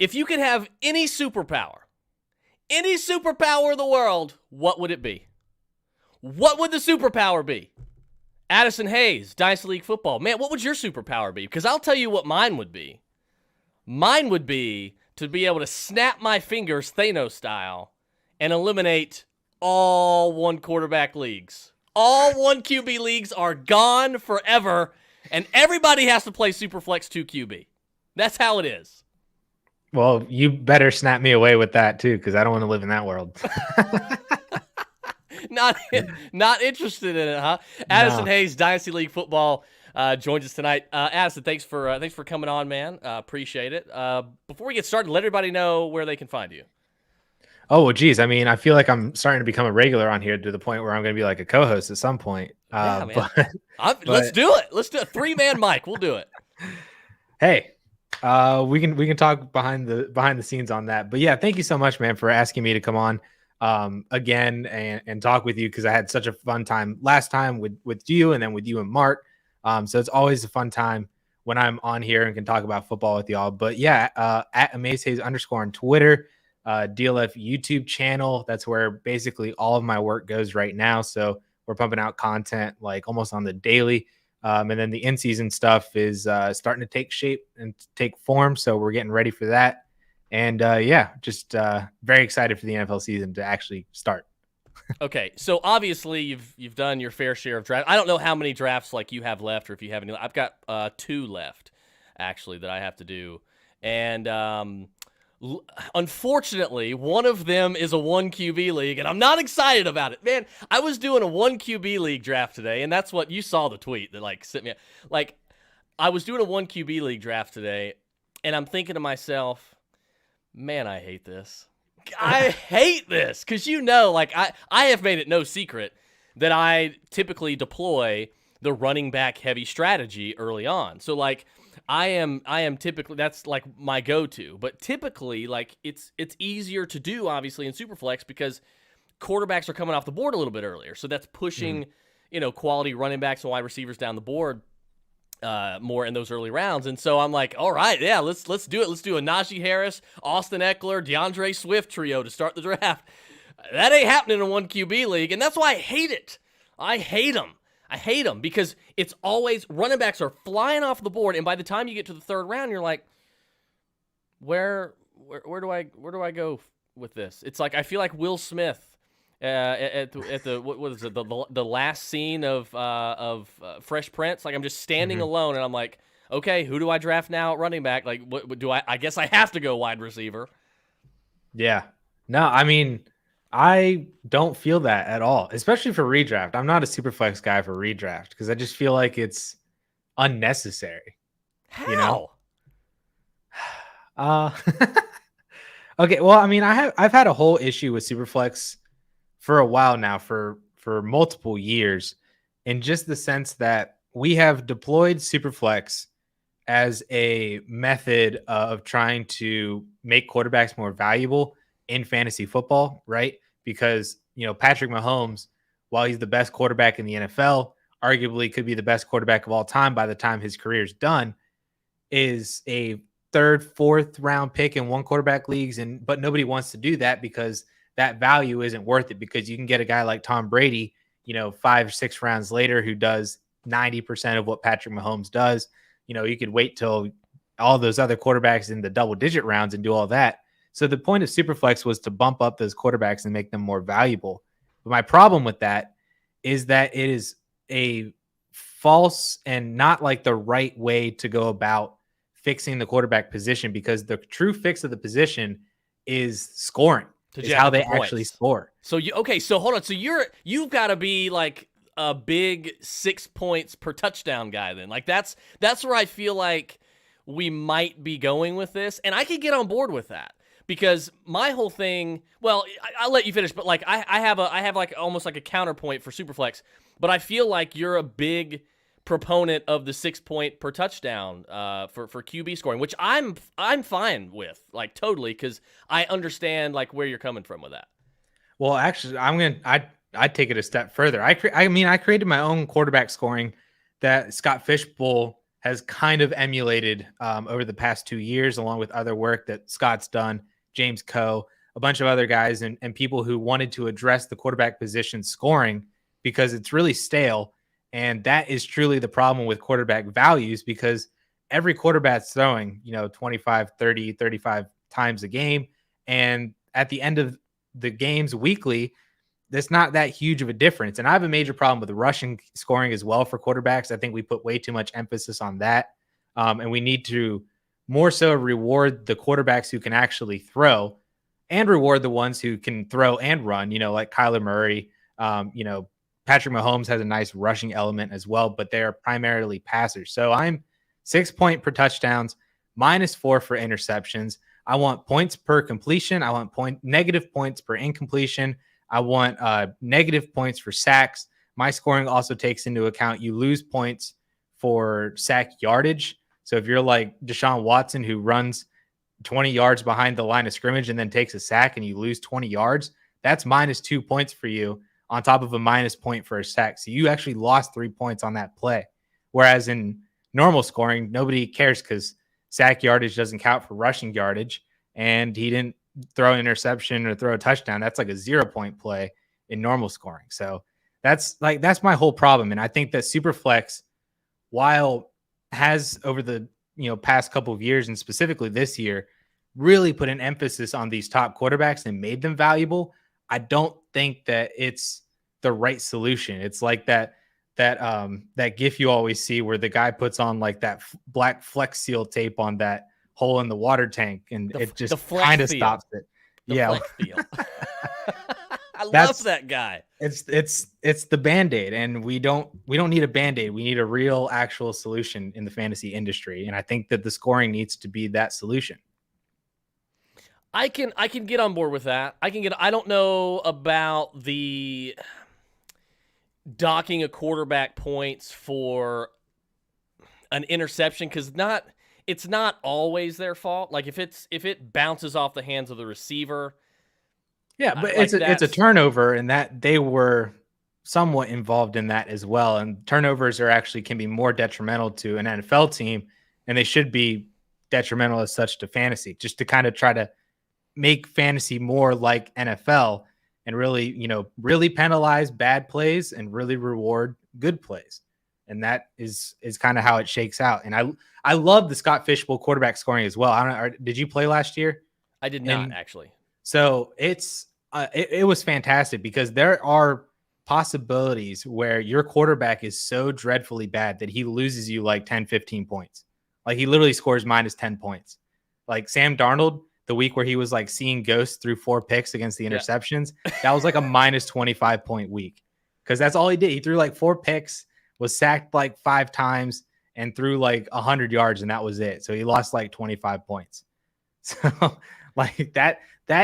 If you could have any superpower in the world, what would it be? What would the superpower be? Addison Hayes, Dynasty League Football. Man, what would your superpower be? Because I'll tell you what mine would be. Mine would be to be able to snap my fingers Thanos style and eliminate all one quarterback leagues. All one QB leagues are gone forever, and everybody has to play Superflex 2 QB. That's how it is. Well, you better snap me away with that too, because I don't want to live in that world. Not interested in it, huh? Addison Hayes, Dynasty League Football, joins us tonight. Addison, thanks for coming on, man. Appreciate it. Before we get started, let everybody know where they can find you. Oh, well, geez. I mean, I feel like I'm starting to become a regular on here to the point where I'm going to be like a co-host at some point. Yeah, man. Let's do it. Let's do a 3-man mic. We'll do it. Hey, we can talk behind the scenes on that. But yeah, thank you so much, man, for asking me to come on again and talk with you, because I had such a fun time last time with you and then with you and Mark. So it's always a fun time when I'm on here and can talk about football with y'all. But yeah, at AmazeHaze _ on Twitter, DLF YouTube channel. That's where basically all of my work goes right now. So we're pumping out content like almost on the daily. And then the in-season stuff is starting to take shape and take form. So we're getting ready for that. And just very excited for the NFL season to actually start. Okay, so obviously you've done your fair share of drafts. I don't know how many drafts like you have left, or if you have any. I've got 2 left, actually, that I have to do. And unfortunately, one of them is a 1 QB league, and I'm not excited about it. Man, I was doing a 1 QB league draft today, and that's what you saw the tweet that like sent me. Like, I was doing a 1 QB league draft today, and I'm thinking to myself, man, I hate this. I hate this, because like I have made it no secret that I typically deploy the running back heavy strategy early on. So like I am typically, that's like my go-to. But typically, like it's easier to do obviously in Superflex because quarterbacks are coming off the board a little bit earlier. So that's pushing quality running backs and wide receivers down the board more in those early rounds. And so I'm like, all right, yeah, let's do it. Let's do a Najee Harris, Austin Eckler, DeAndre Swift trio to start the draft. That ain't happening in a 1 QB league, and that's why I hate it. I hate them because it's always running backs are flying off the board, and by the time you get to the 3rd round, you're like, where do I go with this? It's like I feel like Will Smith at the what is it, the last scene of Fresh Prince. Like I'm just standing alone, and I'm like, okay, who do I draft now at running back? Like, what do I guess I have to go wide receiver. Yeah. No, I mean, I don't feel that at all, especially for redraft. I'm not a super flex guy for redraft because I just feel like it's unnecessary. How? Okay. Well, I mean, I've had a whole issue with Superflex for a while now, for multiple years, in just the sense that we have deployed Superflex as a method of trying to make quarterbacks more valuable in fantasy football, right? Because, Patrick Mahomes, while he's the best quarterback in the NFL, arguably could be the best quarterback of all time by the time his career's done, is a 3rd, 4th round pick in 1 quarterback leagues. But nobody wants to do that because that value isn't worth it, because you can get a guy like Tom Brady, 5 or 6 rounds later, who does 90% of what Patrick Mahomes does. You could wait till all those other quarterbacks in the double-digit rounds and do all that. So the point of Superflex was to bump up those quarterbacks and make them more valuable. But my problem with that is that it is a false and not like the right way to go about fixing the quarterback position, because the true fix of the position is scoring. Is how they actually score. So so hold on. So you've got to be like a big 6 points per touchdown guy then. Like that's where I feel like we might be going with this, and I could get on board with that, because my whole thing. Well, I'll let you finish, but like I have like almost like a counterpoint for Superflex, but I feel like you're a big proponent of the 6 point per touchdown for QB scoring, which I'm fine with, like totally, because I understand like where you're coming from with that. Well, actually, I'd take it a step further. I created my own quarterback scoring that Scott Fishbowl has kind of emulated over the past 2 years, along with other work that Scott's done, James Coe, a bunch of other guys, and people who wanted to address the quarterback position scoring because it's really stale. And that is truly the problem with quarterback values, because every quarterback's throwing, 25, 30, 35 times a game. And at the end of the games weekly, that's not that huge of a difference. And I have a major problem with the rushing scoring as well for quarterbacks. I think we put way too much emphasis on that. And we need to more so reward the quarterbacks who can actually throw and reward the ones who can throw and run, like Kyler Murray. Patrick Mahomes has a nice rushing element as well, but they're primarily passers. So I'm 6 point per touchdowns, -4 for interceptions. I want points per completion. I want negative points per incompletion. I want negative points for sacks. My scoring also takes into account you lose points for sack yardage. So if you're like Deshaun Watson, who runs 20 yards behind the line of scrimmage and then takes a sack and you lose 20 yards, that's -2 points for you on top of a minus point for a sack. So you actually lost 3 points on that play. Whereas in normal scoring, nobody cares because sack yardage doesn't count for rushing yardage, and he didn't throw an interception or throw a touchdown. That's like a 0 point play in normal scoring. So that's my whole problem. And I think that Superflex, while has over the past couple of years and specifically this year, really put an emphasis on these top quarterbacks and made them valuable, I don't think that it's the right solution. It's like that GIF you always see where the guy puts on like that black Flex Seal tape on that hole in the water tank, and it just kind of stops it. Flex Seal. I love that guy. It's the Band-Aid, and we don't need a Band-Aid. We need a real actual solution in the fantasy industry, and I think that the scoring needs to be that solution. I can get on board with that. I don't know about the docking a quarterback points for an interception, because it's not always their fault. Like if it bounces off the hands of the receiver. Yeah, but it's a turnover, and that they were somewhat involved in that as well. And turnovers can be more detrimental to an NFL team, and they should be detrimental as such to fantasy, just to kind of try to make fantasy more like NFL and really penalize bad plays and really reward good plays. And that is kind of how it shakes out. And I love the Scott Fishbowl quarterback scoring as well. I don't know. Did you play last year? I did not, actually. So it was fantastic, because there are possibilities where your quarterback is so dreadfully bad that he loses you like 10, 15 points. Like he literally scores -10 points. Like Sam Darnold, the week where he was like seeing ghosts through 4 picks against the interceptions, that was like a -25 point week, because that's all he did. He threw like 4 picks, was sacked like 5 times, and threw like 100 yards, and that was it. So he lost like 25 points. So like that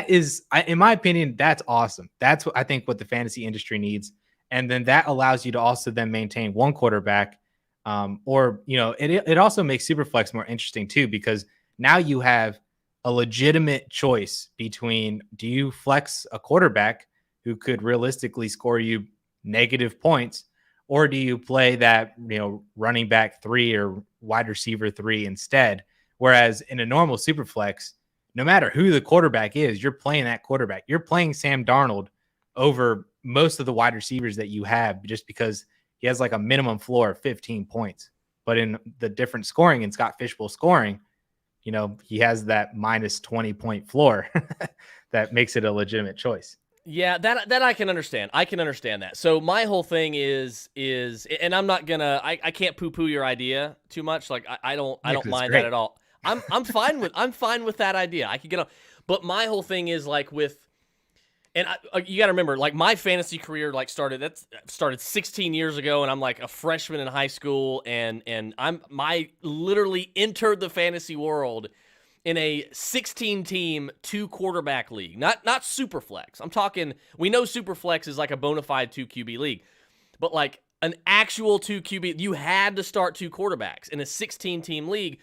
is, in my opinion, that's awesome. That's what I think what the fantasy industry needs. And then that allows you to also then maintain one quarterback. It also makes Superflex more interesting too, because now you have a legitimate choice between, do you flex a quarterback who could realistically score you negative points, or do you play that, running back 3 or wide receiver 3 instead? Whereas in a normal Superflex, no matter who the quarterback is, you're playing that quarterback. You're playing Sam Darnold over most of the wide receivers that you have, just because he has like a minimum floor of 15 points. But in the different scoring in Scott Fishbowl scoring, he has that -20 point floor that makes it a legitimate choice. Yeah, that I can understand. I can understand that. So my whole thing is, and I'm not gonna, I can't poo-poo your idea too much. Like I don't mind that at all. I'm fine with that idea. I could get on, but my whole thing is like you got to remember, like my fantasy career started 16 years ago, and I'm like a freshman in high school, and I literally entered the fantasy world in a 16 team 2 quarterback league, not Superflex. I'm talking, we know Superflex is like a bona fide 2 QB league, but like an actual 2 QB, you had to start 2 quarterbacks in a 16 team league.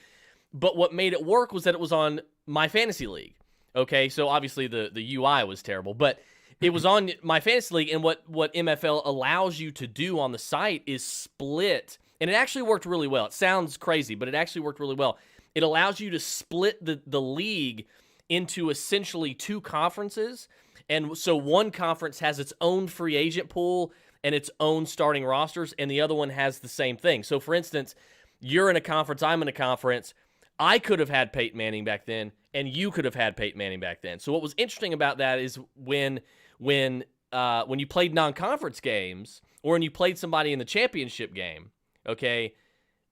But what made it work was that it was on my fantasy league. Okay, so obviously the UI was terrible, but it was on my fantasy league. And what MFL allows you to do on the site is split and it actually worked really well. It sounds crazy, but it actually worked really well. It allows you to split the league into essentially two conferences. And so one conference has its own free agent pool and its own starting rosters, and the other one has the same thing. So, for instance, you're in a conference, I'm in a conference. I could have had Peyton Manning back then, and you could have had Peyton Manning back then. So what was interesting about that is when you played non-conference games or when you played somebody in the championship game, okay,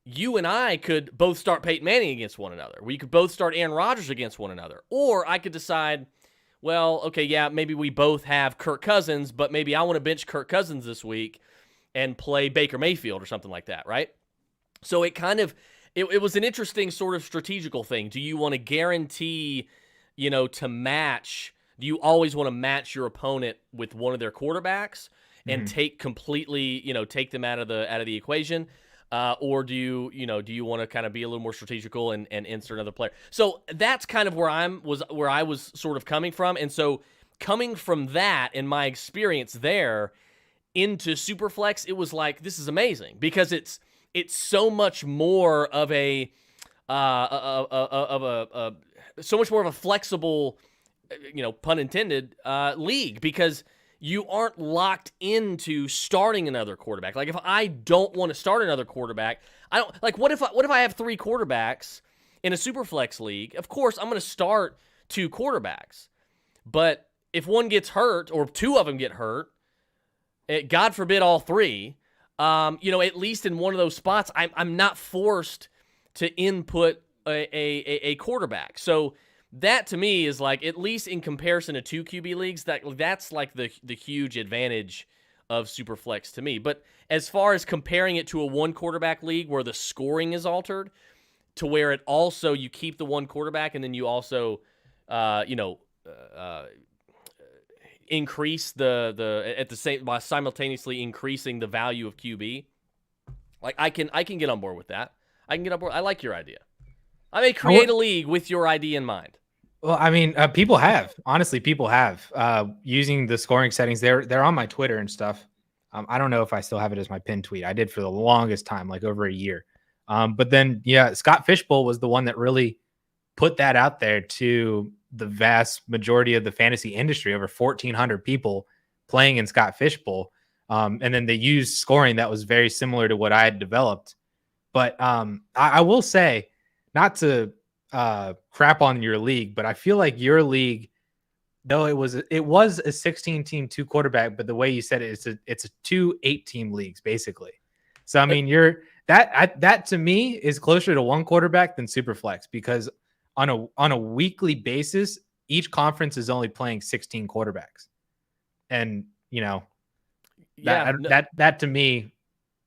you and I could both start Peyton Manning against one another. We could both start Aaron Rodgers against one another. Or I could decide, well, okay, yeah, maybe we both have Kirk Cousins, but maybe I want to bench Kirk Cousins this week and play Baker Mayfield or something like that, right? So it kind of, it was an interesting sort of strategical thing. Do you want to guarantee, to match, do you always want to match your opponent with one of their quarterbacks and take completely, take them out of the equation? Or do you want to kind of be a little more strategical and insert another player? So that's kind of where I was sort of coming from. And so coming from that and my experience there into Superflex, it was like, this is amazing because it's so much more of a so much more of a flexible, pun intended, league because you aren't locked into starting another quarterback. Like if I don't want to start another quarterback, I don't like. What if I have three quarterbacks in a Superflex league? Of course, I'm going to start two quarterbacks, but if one gets hurt or two of them get hurt, God forbid all three. At least in one of those spots, I'm not forced to input a quarterback. So that to me is like, at least in comparison to two QB leagues, that's like the huge advantage of Superflex to me. But as far as comparing it to a one quarterback league where the scoring is altered to where it also, you keep the one quarterback and then you also, increase the at the same by simultaneously increasing the value of QB. Like I can get on board with that. I can get on board. I like your idea. I may create a league with your idea in mind. Well, I mean, people have using the scoring settings. They're on my Twitter and stuff. I don't know if I still have it as my pinned tweet. I did for the longest time, like over a year. But then, Scott Fishbowl was the one that really put that out there to the vast majority of the fantasy industry, over 1,400 people playing in Scott Fishbowl. And then they used scoring that was very similar to what I had developed. But I will say, not to crap on your league, but I feel like your league, though it was a 16-team 2-quarterback, but the way you said it, it's a 2 8-team leagues basically. So I mean, that to me is closer to one quarterback than Superflex, because on a weekly basis, each conference is only playing 16 quarterbacks, and that to me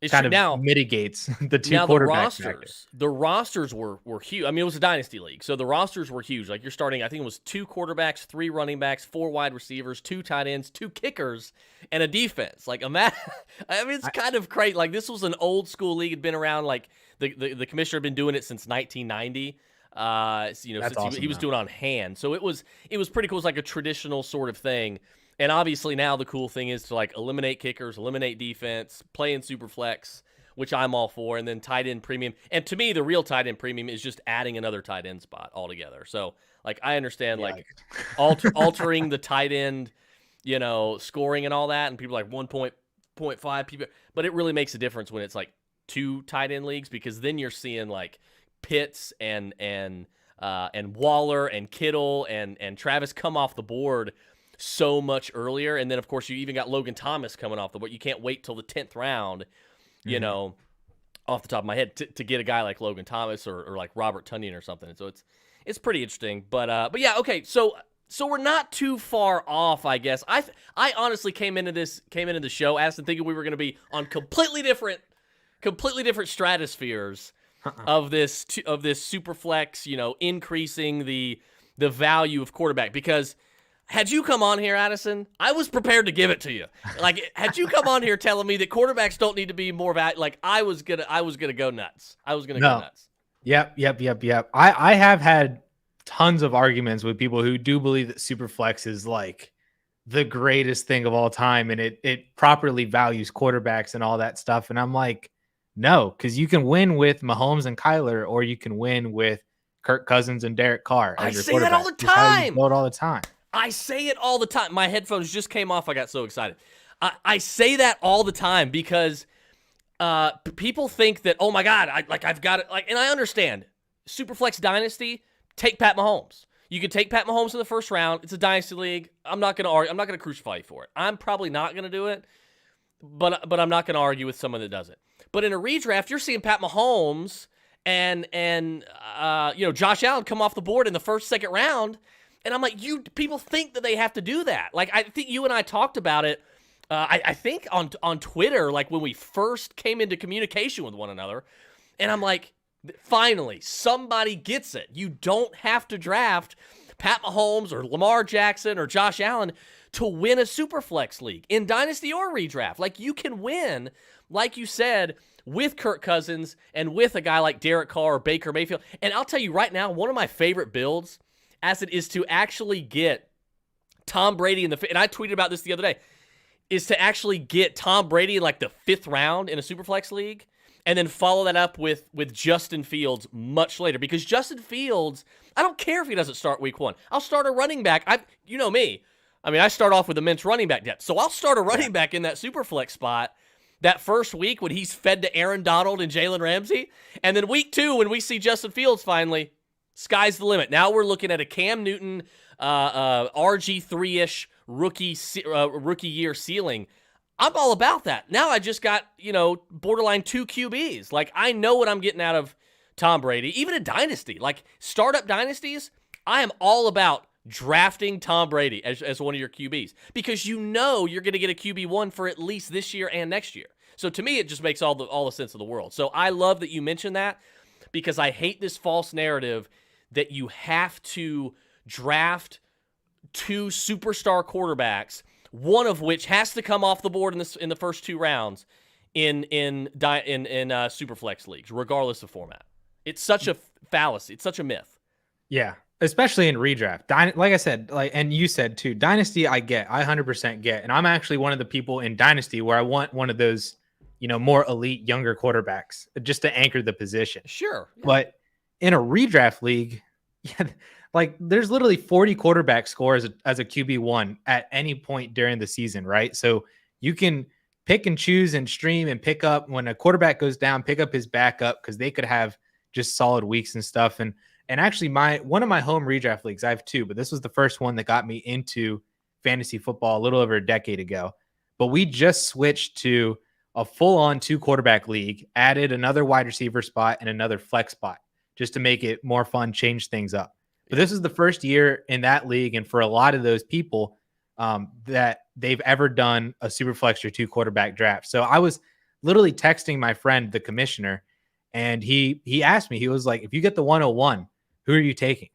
kind of mitigates the two quarterback factor. The rosters were huge. I mean, it was a dynasty league, so the rosters were huge. Like you're starting, I think it was 2 quarterbacks, 3 running backs, 4 wide receivers, 2 tight ends, 2 kickers, and a defense. Like I mean, it's kind of crazy. Like this was an old school league. Had been around. Like the commissioner had been doing it since 1990. Since awesome, he was doing it on hand. So it was pretty cool. It's like a traditional sort of thing. And obviously now the cool thing is to like eliminate kickers, eliminate defense, play in Superflex, which I'm all for, and then tight end premium. And to me, the real tight end premium is just adding another tight end spot altogether. So like I understand altering the tight end, scoring and all that, and people like 1.5 people, but it really makes a difference when it's like 2 tight end leagues, because then you're seeing like Pitts and Waller and Kittle and Travis come off the board so much earlier. And then of course you even got Logan Thomas coming off the board. You can't wait till the 10th round, off the top of my head to get a guy like Logan Thomas or like Robert Tonyan or something. And so it's pretty interesting, but yeah. Okay. So we're not too far off, I guess. I honestly came into the show, Addison, thinking we were going to be on completely different stratospheres of this Superflex, increasing the value of quarterback. Because had you come on here, Addison, I was prepared to give it to you. Like, had you come on here telling me that quarterbacks don't need to be more value, like I was gonna go nuts. Go nuts. Yep. I have had tons of arguments with people who do believe that Superflex is like the greatest thing of all time, and it properly values quarterbacks and all that stuff. And I'm like, No, because you can win with Mahomes and Kyler, or you can win with Kirk Cousins and Derek Carr I as your say that all quarterback. the That's how you time. build all the time. I say it all the time. My headphones just came off. I got so excited. I say that all the time because people think that, oh my God, I've got it. Like, and I understand. Superflex Dynasty, take Pat Mahomes. You can take Pat Mahomes in the first round. It's a dynasty league. I'm not going to argue. I'm not going to crucify you for it. I'm probably not going to do it, but I'm not going to argue with someone that does it. But in a redraft, you're seeing Pat Mahomes and Josh Allen come off the board in the first, second round. And I'm like, people think that they have to do that. Like, I think you and I talked about it, I think on Twitter, like when we first came into communication with one another. And I'm like, finally, somebody gets it. You don't have to draft Pat Mahomes or Lamar Jackson or Josh Allen to win a Superflex league in Dynasty or redraft. Like, you can win, like you said, with Kirk Cousins and with a guy like Derek Carr or Baker Mayfield. And I'll tell you right now, one of my favorite builds as it is to actually get Tom Brady and I tweeted about this the other day, is to actually get Tom Brady in like the 5th round in a Superflex league and then follow that up with Justin Fields much later. Because Justin Fields, I don't care if he doesn't start week 1. I'll start a running back. You know me. I mean, I start off with immense running back depth. So I'll start a running back in that Superflex spot that first week when he's fed to Aaron Donald and Jalen Ramsey. And then week 2, when we see Justin Fields finally, sky's the limit. Now we're looking at a Cam Newton RG3-ish rookie year ceiling. I'm all about that. Now I just got, borderline 2 QBs. Like, I know what I'm getting out of Tom Brady. Even a dynasty, like startup dynasties, I am all about drafting Tom Brady as one of your QBs because you're going to get a QB1 for at least this year and next year. So to me, it just makes all the sense of the world. So I love that you mentioned that because I hate this false narrative that you have to draft 2 superstar quarterbacks, one of which has to come off the board in the first 2 rounds in Superflex leagues, regardless of format. It's such a fallacy. It's such a myth. Yeah, especially in redraft. Like I said, and you said too, Dynasty I 100% get. And I'm actually one of the people in Dynasty where I want one of those, more elite younger quarterbacks just to anchor the position. Sure. Yeah. But in a redraft league, there's literally 40 quarterback scores as a QB1 at any point during the season, right? So you can pick and choose and stream and pick up when a quarterback goes down, pick up his backup because they could have just solid weeks and stuff. And actually one of my home redraft leagues, I have 2, but this was the first one that got me into fantasy football a little over a decade ago. But we just switched to a full-on 2 quarterback league, added another wide receiver spot and another flex spot just to make it more fun, change things up. But this is the first year in that league, and for a lot of those people that they've ever done a Superflex or 2 quarterback draft. So I was literally texting my friend, the commissioner, and he asked me, he was like, if you get the 101, who are you taking?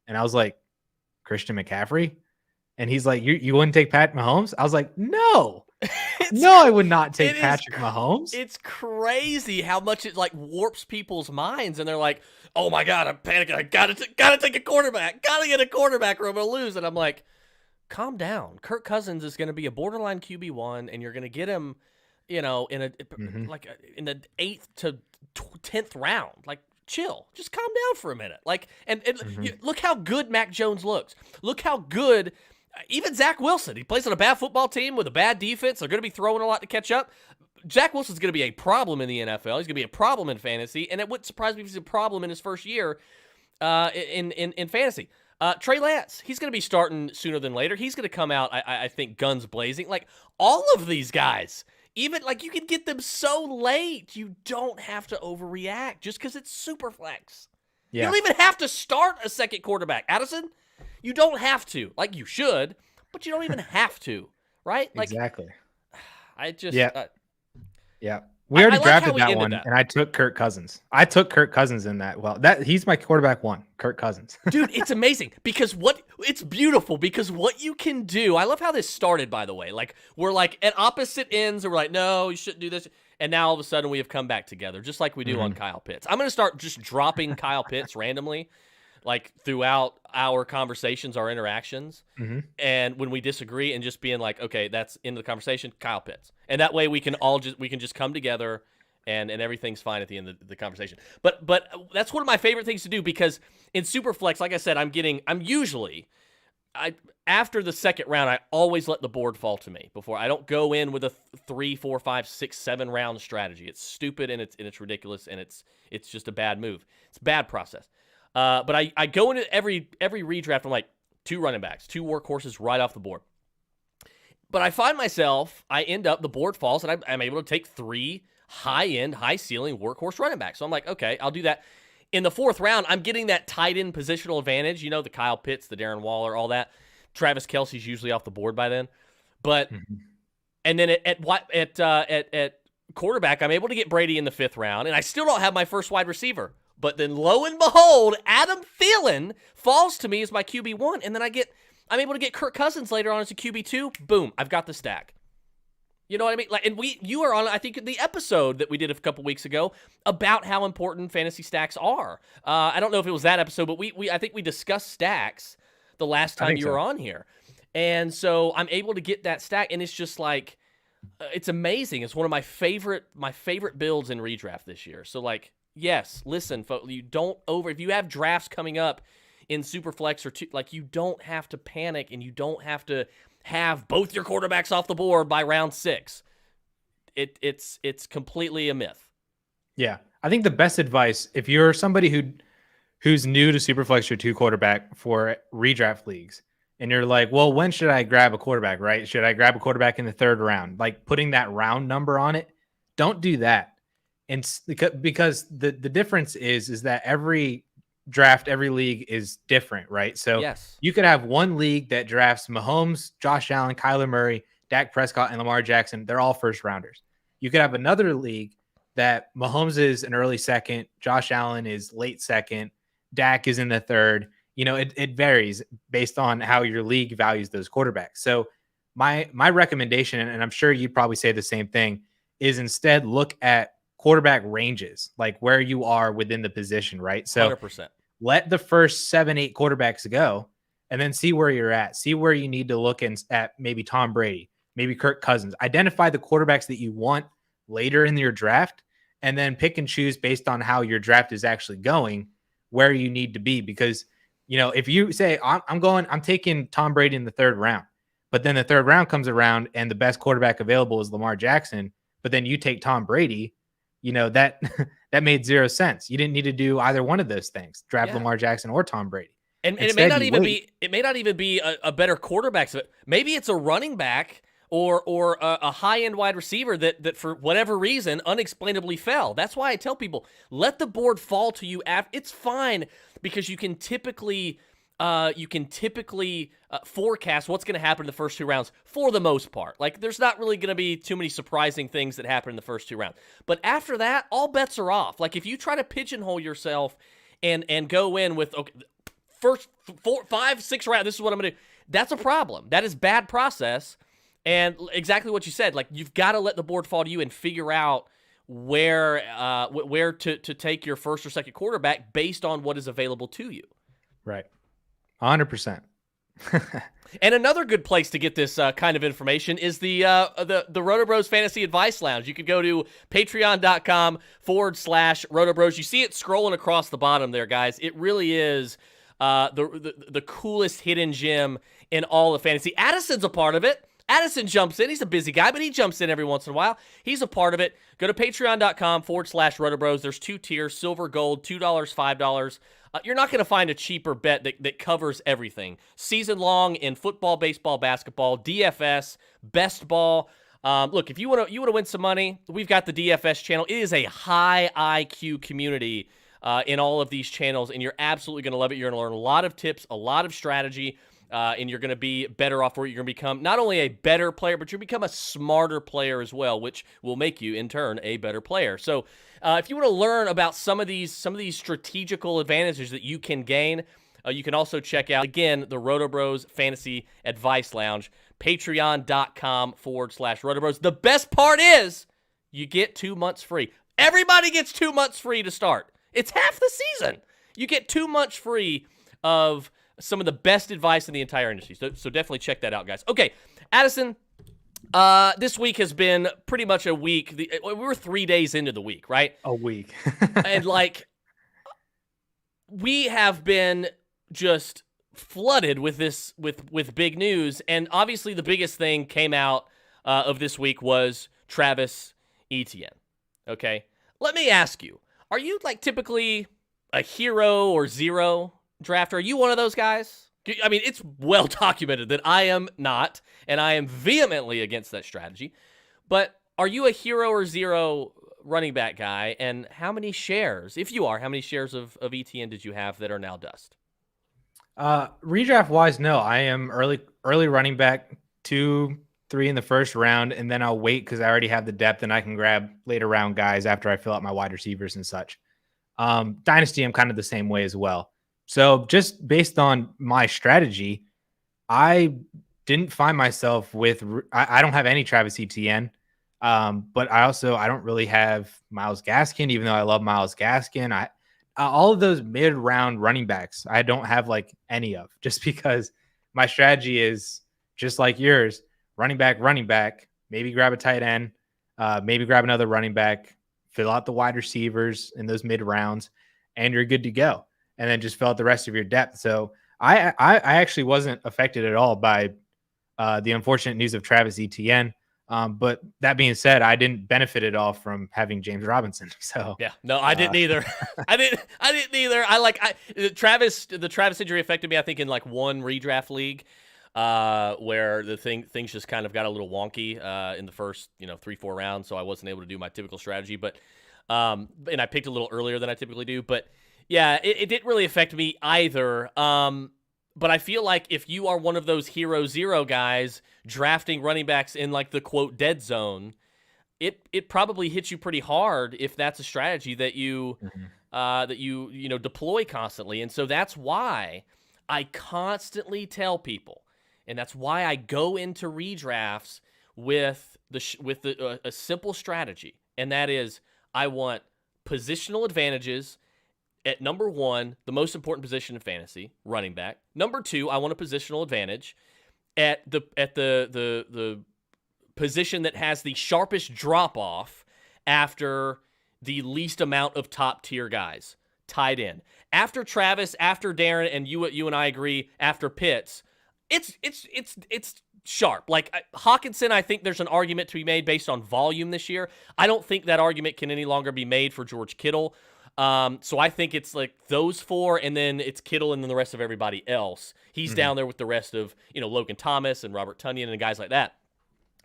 And I was like, Christian McCaffrey. And he's like, you wouldn't take Pat Mahomes? I was like, no. I would not take Patrick Mahomes. It's crazy how much it like warps people's minds, and they're like, "Oh my God, I'm panicking! I gotta take a quarterback! Gotta get a quarterback, or I'm gonna lose." And I'm like, "Calm down. Kirk Cousins is gonna be a borderline QB1, and you're gonna get him, in in the 8th to 10th round. Like, chill. Just calm down for a minute. Like, and look how good Mac Jones looks. Look how good." Even Zach Wilson, he plays on a bad football team with a bad defense. They're going to be throwing a lot to catch up. Zach Wilson's going to be a problem in the NFL. He's going to be a problem in fantasy, and it wouldn't surprise me if he's a problem in his first year in fantasy. Trey Lance, he's going to be starting sooner than later. He's going to come out, I think, guns blazing. Like, all of these guys, even, like, you can get them so late. You don't have to overreact just because it's Superflex. Yeah. You don't even have to start a second quarterback. Addison, you don't have to. Like, you should, but you don't even have to, right? Like, exactly. I just... Yeah. We already drafted that one, and I took Kirk Cousins. I took Kirk Cousins in that. Well, he's my quarterback 1, Kirk Cousins. Dude, it's amazing because it's beautiful because what you can do... I love how this started, by the way. Like, we're like at opposite ends, and we're like, no, you shouldn't do this. And now all of a sudden we have come back together, just like we do on Kyle Pitts. I'm going to start just dropping Kyle Pitts randomly, like throughout our conversations, our interactions, and when we disagree, and just being like, okay, that's into the conversation, Kyle Pitts, and that way we can just come together and everything's fine at the end of the conversation. But that's one of my favorite things to do, because in Superflex, like I said, after the second round, I always let the board fall to me before. I don't go in with a 3, 4, 5, 6, 7 round strategy. It's stupid and it's ridiculous, and it's just a bad move. It's a bad process. But I go into every redraft. I'm like, 2 running backs, 2 workhorses right off the board. But I find myself, the board falls, and I'm able to take 3 high-end, high-ceiling workhorse running backs. So I'm like, okay, I'll do that. In the 4th round, I'm getting that tight end positional advantage. You know, the Kyle Pitts, the Darren Waller, all that. Travis Kelce's usually off the board by then. But and then at quarterback, I'm able to get Brady in the 5th round, and I still don't have my first wide receiver. But then lo and behold, Adam Thielen falls to me as my QB1, and then I'm able to get Kirk Cousins later on as a QB2. Boom, I've got the stack. You know what I mean? Like, and you are on, I think, the episode that we did a couple weeks ago about how important fantasy stacks are. I don't know if it was that episode, but I think we discussed stacks the last time you were on here. And so I'm able to get that stack, and it's just like, it's amazing. It's one of my favorite builds in redraft this year. So like, yes, listen, folks, if you have drafts coming up in Superflex or two, like, you don't have to panic, and you don't have to have both your quarterbacks off the board by round 6. It's completely a myth. Yeah. I think the best advice, if you're somebody who's new to Superflex or 2 quarterback for redraft leagues, and you're like, well, when should I grab a quarterback, right? Should I grab a quarterback in the 3rd round? Like, putting that round number on it, don't do that. And because the difference is that every draft, every league is different, right? So yes, you could have one league that drafts Mahomes, Josh Allen, Kyler Murray, Dak Prescott, and Lamar Jackson. They're all first rounders. You could have another league that Mahomes is an early 2nd, Josh Allen is late 2nd, Dak is in the 3rd. You know, it varies based on how your league values those quarterbacks. So my recommendation, and I'm sure you'd probably say the same thing, is instead look at quarterback ranges, like where you are within the position, right? So 100%. Let the first 7, 8 quarterbacks go, and then see where you're at. See where you need to look at maybe Tom Brady, maybe Kirk Cousins. Identify the quarterbacks that you want later in your draft, and then pick and choose based on how your draft is actually going, where you need to be. Because, you know, if you say, I'm taking Tom Brady in the 3rd round, but then the 3rd round comes around and the best quarterback available is Lamar Jackson, but then you take Tom Brady, you know, that made 0 sense. You didn't need to do either one of those things, draft Lamar Jackson or Tom Brady. And it may not even be a better quarterback. So maybe it's a running back or a high-end wide receiver that for whatever reason unexplainably fell. That's why I tell people, let the board fall to you. It's fine, because you can typically forecast what's going to happen in the first 2 rounds for the most part. Like, there's not really going to be too many surprising things that happen in the first 2 rounds. But after that, all bets are off. Like, if you try to pigeonhole yourself and go in with, okay, first 4, 5, 6 rounds, this is what I'm going to do, that's a problem. That is bad process. And exactly what you said, like, you've got to let the board fall to you and figure out where to take your first or second quarterback based on what is available to you. Right. 100%. And another good place to get this kind of information is the Roto Bros Fantasy Advice Lounge. You could go to patreon.com/Roto Bros. You see it scrolling across the bottom there, guys. It really is the coolest hidden gem in all of fantasy. Addison's a part of it. Addison jumps in. He's a busy guy, but he jumps in every once in a while. He's a part of it. Go to patreon.com/Roto Bros. There's 2 tiers, silver, gold, $2, $5. You're not going to find a cheaper bet that covers everything. Season long in football, baseball, basketball, DFS, best ball. Look, if you want to win some money, we've got the DFS channel. It is a high IQ community in all of these channels, and you're absolutely going to love it. You're going to learn a lot of tips, a lot of strategy, and you're going to be better off for it. You're going to become not only a better player, but you'll become a smarter player as well, which will make you, in turn, a better player. So if you want to learn about some of these strategical advantages that you can gain, you can also check out, again, the Roto Bros Fantasy Advice Lounge, patreon.com/Roto Bros. The best part is you get 2 months free. Everybody gets 2 months free to start. It's half the season. You get 2 months free of some of the best advice in the entire industry. So definitely check that out, guys. Okay, Addison, This week has been pretty much a week. We were 3 days into the week, right? A week. And like, we have been just flooded with this, with big news. And obviously the biggest thing came out of this week was Travis Etienne. Okay. Let me ask you, are you like typically a hero or zero drafter? Are you one of those guys? I mean, it's well documented that I am not, and I am vehemently against that strategy. But are you a hero or zero running back guy? And how many shares, if you are, how many shares of ETN did you have that are now dust? Redraft wise, no. I am early running back 2, 3 in the first round, and then I'll wait because I already have the depth and I can grab later round guys after I fill out my wide receivers and such. Dynasty, I'm kind of the same way as well. So just based on my strategy, I didn't find myself with, I don't have any Travis Etienne, but I don't really have Myles Gaskin, even though I love Myles Gaskin. All of those mid-round running backs, I don't have like any of, just because my strategy is just like yours, running back, maybe grab a tight end, maybe grab another running back, fill out the wide receivers in those mid rounds, and you're good to go. And then just fill out the rest of your depth. So I actually wasn't affected at all by the unfortunate news of Travis Etienne. But that being said, I didn't benefit at all from having James Robinson. So yeah, no, I didn't either. I didn't either. The Travis injury affected me, I think, in like one redraft league, where things just kind of got a little wonky in the first 3-4 rounds, so I wasn't able to do my typical strategy. But and I picked a little earlier than I typically do. But yeah, it didn't really affect me either. But I feel like if you are one of those hero zero guys drafting running backs in like the quote dead zone, it probably hits you pretty hard if that's a strategy that you deploy constantly. And so that's why I constantly tell people, and that's why I go into redrafts with a simple strategy, and that is I want positional advantages. At number 1, the most important position in fantasy, running back. Number 2, I want a positional advantage at the position that has the sharpest drop off after the least amount of top tier guys, tight end. After Travis, after Darren, and you and I agree, after Pitts, it's sharp. Like Hawkinson, I think there's an argument to be made based on volume this year. I don't think that argument can any longer be made for George Kittle. So I think it's like those 4, and then it's Kittle, and then the rest of everybody else. He's down there with the rest of, Logan Thomas and Robert Tonyan and guys like that.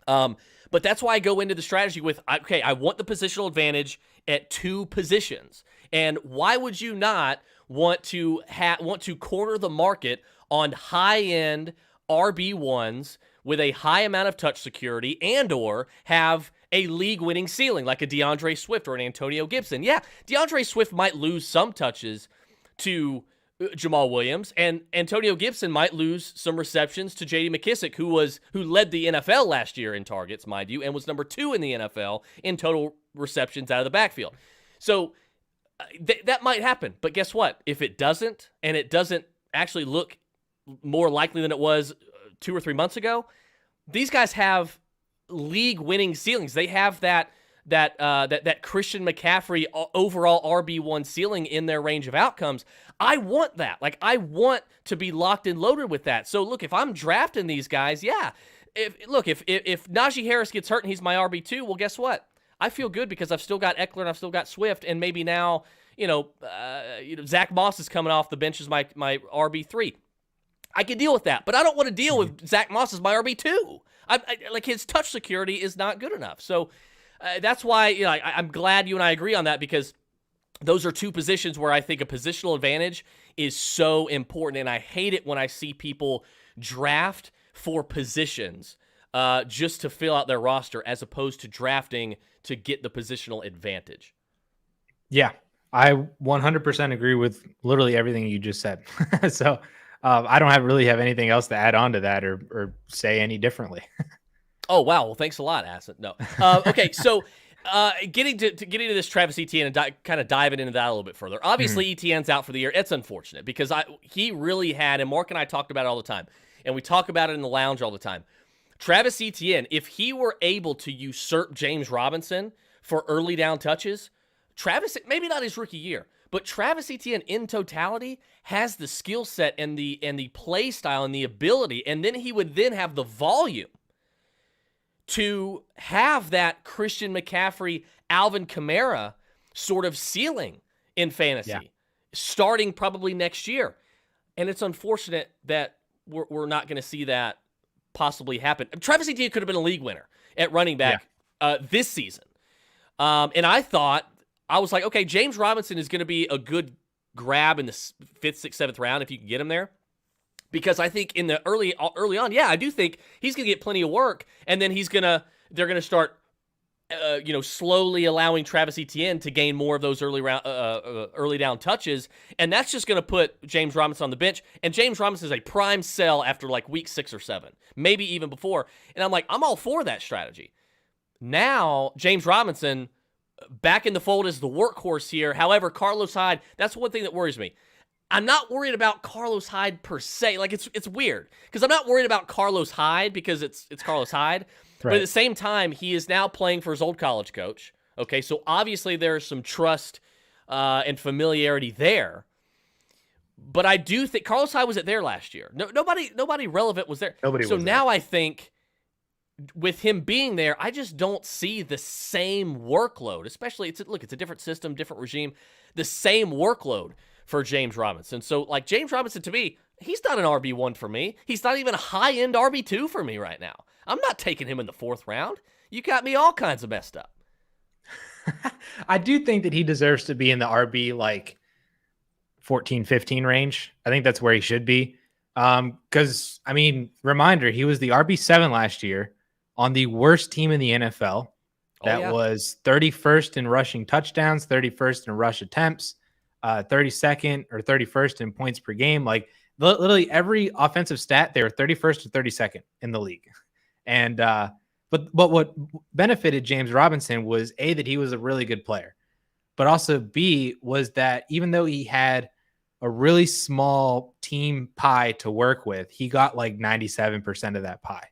But that's why I go into the strategy with, okay, I want the positional advantage at 2 positions. And why would you not want to corner the market on high-end RB1s with a high amount of touch security and or have a league-winning ceiling like a DeAndre Swift or an Antonio Gibson? Yeah, DeAndre Swift might lose some touches to Jamal Williams, and Antonio Gibson might lose some receptions to J.D. McKissic, who led the NFL last year in targets, mind you, and was number 2 in the NFL in total receptions out of the backfield. So that might happen, but guess what? If it doesn't, and it doesn't actually look more likely than it was 2 or 3 months ago, these guys have league-winning ceilings. They have that Christian McCaffrey overall RB1 ceiling in their range of outcomes. I want that. Like, I want to be locked and loaded with that. So, look, if I'm drafting these guys, yeah. If Najee Harris gets hurt and he's my RB2, well, guess what? I feel good because I've still got Eckler and I've still got Swift, and maybe now, Zach Moss is coming off the bench as my RB3. I can deal with that, but I don't want to deal with Zach Moss as my RB2. Like, his touch security is not good enough. So that's why I'm glad you and I agree on that, because those are 2 positions where I think a positional advantage is so important, and I hate it when I see people draft for positions just to fill out their roster as opposed to drafting to get the positional advantage. Yeah, I 100% agree with literally everything you just said. So I don't really have anything else to add on to that or say any differently. Oh, wow. Well, thanks a lot, Addison. No. Okay, so getting to this Travis Etienne and kind of diving into that a little bit further. Obviously, Etienne's out for the year. It's unfortunate because he really had, and Mark and I talked about it all the time, and we talk about it in the lounge all the time. Travis Etienne, if he were able to usurp James Robinson for early down touches, maybe not his rookie year, but Travis Etienne in totality has the skill set and the play style and the ability, and then he would then have the volume to have that Christian McCaffrey, Alvin Kamara sort of ceiling in fantasy, starting probably next year. And it's unfortunate that we're not going to see that possibly happen. Travis Etienne could have been a league winner at running back this season. And I was like, okay, James Robinson is going to be a good grab in the 5th, 6th, 7th round if you can get him there. Because I think in the early on, I do think he's going to get plenty of work, and then they're going to start slowly allowing Travis Etienne to gain more of those early down touches, and that's just going to put James Robinson on the bench. And James Robinson is a prime sell after like week 6 or 7, maybe even before. And I'm like, I'm all for that strategy. Now James Robinson back in the fold as the workhorse here. However, Carlos Hyde, that's one thing that worries me. I'm not worried about Carlos Hyde per se. Like it's weird because I'm not worried about Carlos Hyde because it's Carlos Hyde. Right. But at the same time, he is now playing for his old college coach. Okay, so obviously there's some trust and familiarity there. But I do think Carlos Hyde wasn't there last year. Nobody relevant was there. Now I think with him being there, I just don't see the same workload. Especially it's a different system, different regime. The same workload for James Robinson. So like James Robinson to me, he's not an RB1 for me. He's not even a high-end RB2 for me right now. I'm not taking him in the 4th round. You got me all kinds of messed up. I do think that he deserves to be in the RB like 14, 15 range. I think that's where he should be. Because, reminder, he was the RB7 last year on the worst team in the NFL. That was 31st in rushing touchdowns, 31st in rush attempts, 32nd or 31st in points per game. Like literally every offensive stat, they were 31st or 32nd in the league. And but what benefited James Robinson was A, that he was a really good player, but also B, was that even though he had a really small team pie to work with, he got like 97% of that pie.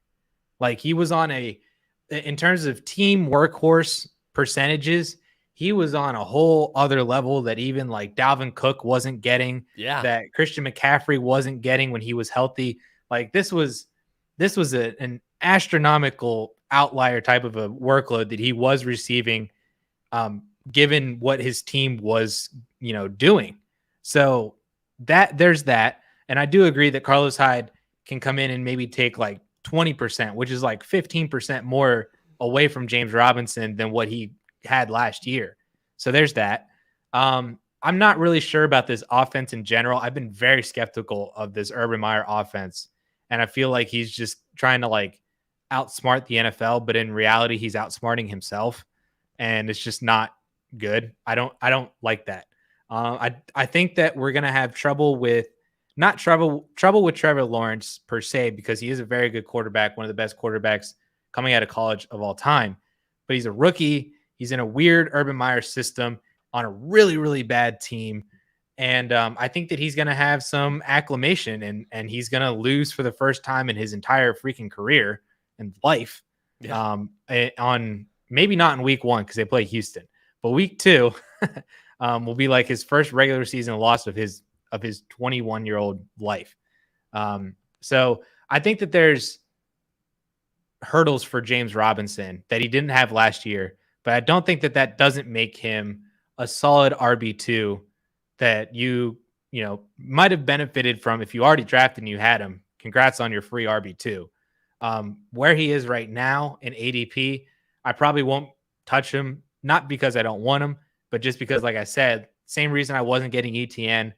Like he was in terms of team workhorse percentages, he was on a whole other level that even like Dalvin Cook wasn't getting, that Christian McCaffrey wasn't getting when he was healthy. Like this was an astronomical outlier type of a workload that he was receiving, given what his team was, doing. So there's that. And I do agree that Carlos Hyde can come in and maybe take like 20%, which is like 15% more away from James Robinson than what he had last year. So there's that. I'm not really sure about this offense in general. I've been very skeptical of this Urban Meyer offense. And I feel like he's just trying to like outsmart the NFL, but in reality, he's outsmarting himself. And it's just not good. I don't like that. I think that we're going to have trouble with Trevor Lawrence per se, because he is a very good quarterback, one of the best quarterbacks coming out of college of all time. But he's a rookie. He's in a weird Urban Meyer system on a really, really bad team. And I think that he's going to have some acclimation and he's going to lose for the first time in his entire freaking career and life. On maybe not in week 1 because they play Houston, but week 2 will be like his first regular season loss of his 21-year-old life. So I think that there's hurdles for James Robinson that he didn't have last year, but I don't think that doesn't make him a solid RB2 that you might have benefited from if you already drafted and you had him. Congrats on your free RB2. Where he is right now in ADP, I probably won't touch him, not because I don't want him, but just because, like I said, same reason I wasn't getting ETN,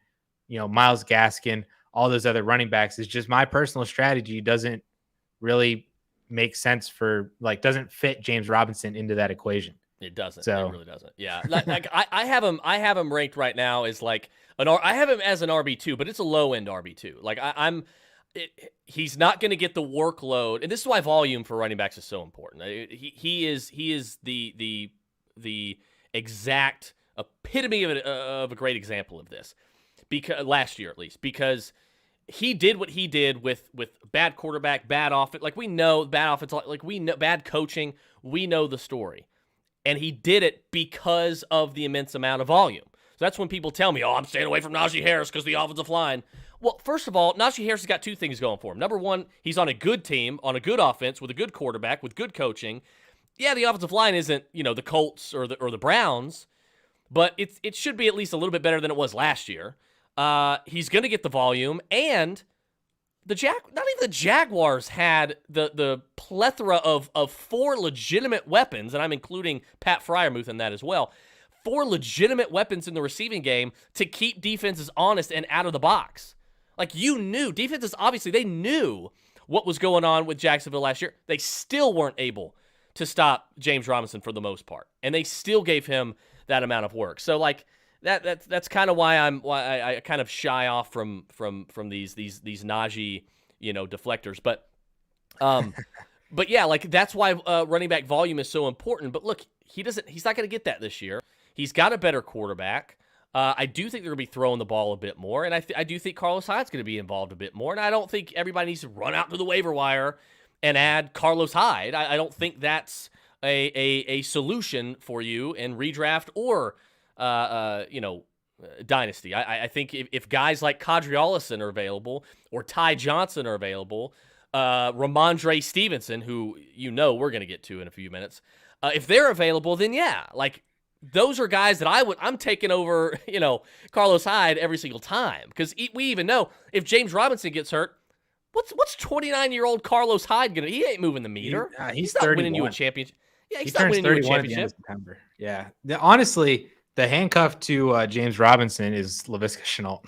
Myles Gaskin, all those other running backs, is just my personal strategy doesn't really make sense doesn't fit James Robinson into that equation. It doesn't. So, it really doesn't. Yeah. Like I have him ranked right now as like I have him as an RB2, but it's a low end RB2. Like he's not going to get the workload. And this is why volume for running backs is so important. He is the exact epitome of a great example of this, because last year at least, because he did what he did with bad quarterback, bad offense. Like, we know bad offense, like we know bad coaching. We know the story. And he did it because of the immense amount of volume. So that's when people tell me, oh, I'm staying away from Najee Harris because the offensive line. Well, first of all, Najee Harris has got two things going for him. Number one, he's on a good team, on a good offense, with a good quarterback, with good coaching. Yeah, the offensive line isn't, the Colts or the Browns, but it should be at least a little bit better than it was last year. He's going to get the volume, and not even the Jaguars had the plethora of four legitimate weapons, and I'm including Pat Freiermuth in that as well. Four legitimate weapons in the receiving game to keep defenses honest and out of the box. Like, defenses, obviously, they knew what was going on with Jacksonville last year. They still weren't able to stop James Robinson for the most part, and they still gave him that amount of work. So, like, that's kind of why I kind of shy off from these Najee, deflectors. But yeah, like, that's why running back volume is so important. But look, he's not going to get that this year. He's got a better quarterback. I do think they're going to be throwing the ball a bit more, and I do think Carlos Hyde's going to be involved a bit more. And I don't think everybody needs to run out to the waiver wire and add Carlos Hyde. I don't think that's a solution for you in redraft or dynasty. I think if guys like Kadri Allison are available, or Ty Johnson are available, Ramondre Stevenson, who we're going to get to in a few minutes, if they're available, then yeah, like, those are guys that I'm taking over, Carlos Hyde every single time, because we even know if James Robinson gets hurt, what's 29-year-old Carlos Hyde gonna? He ain't moving the meter. He's not 31. winning you a championship. Yeah, he's he not turns winning you a 31 at the end championship. of September. Yeah, honestly, the handcuff to James Robinson is Laviska Shenault.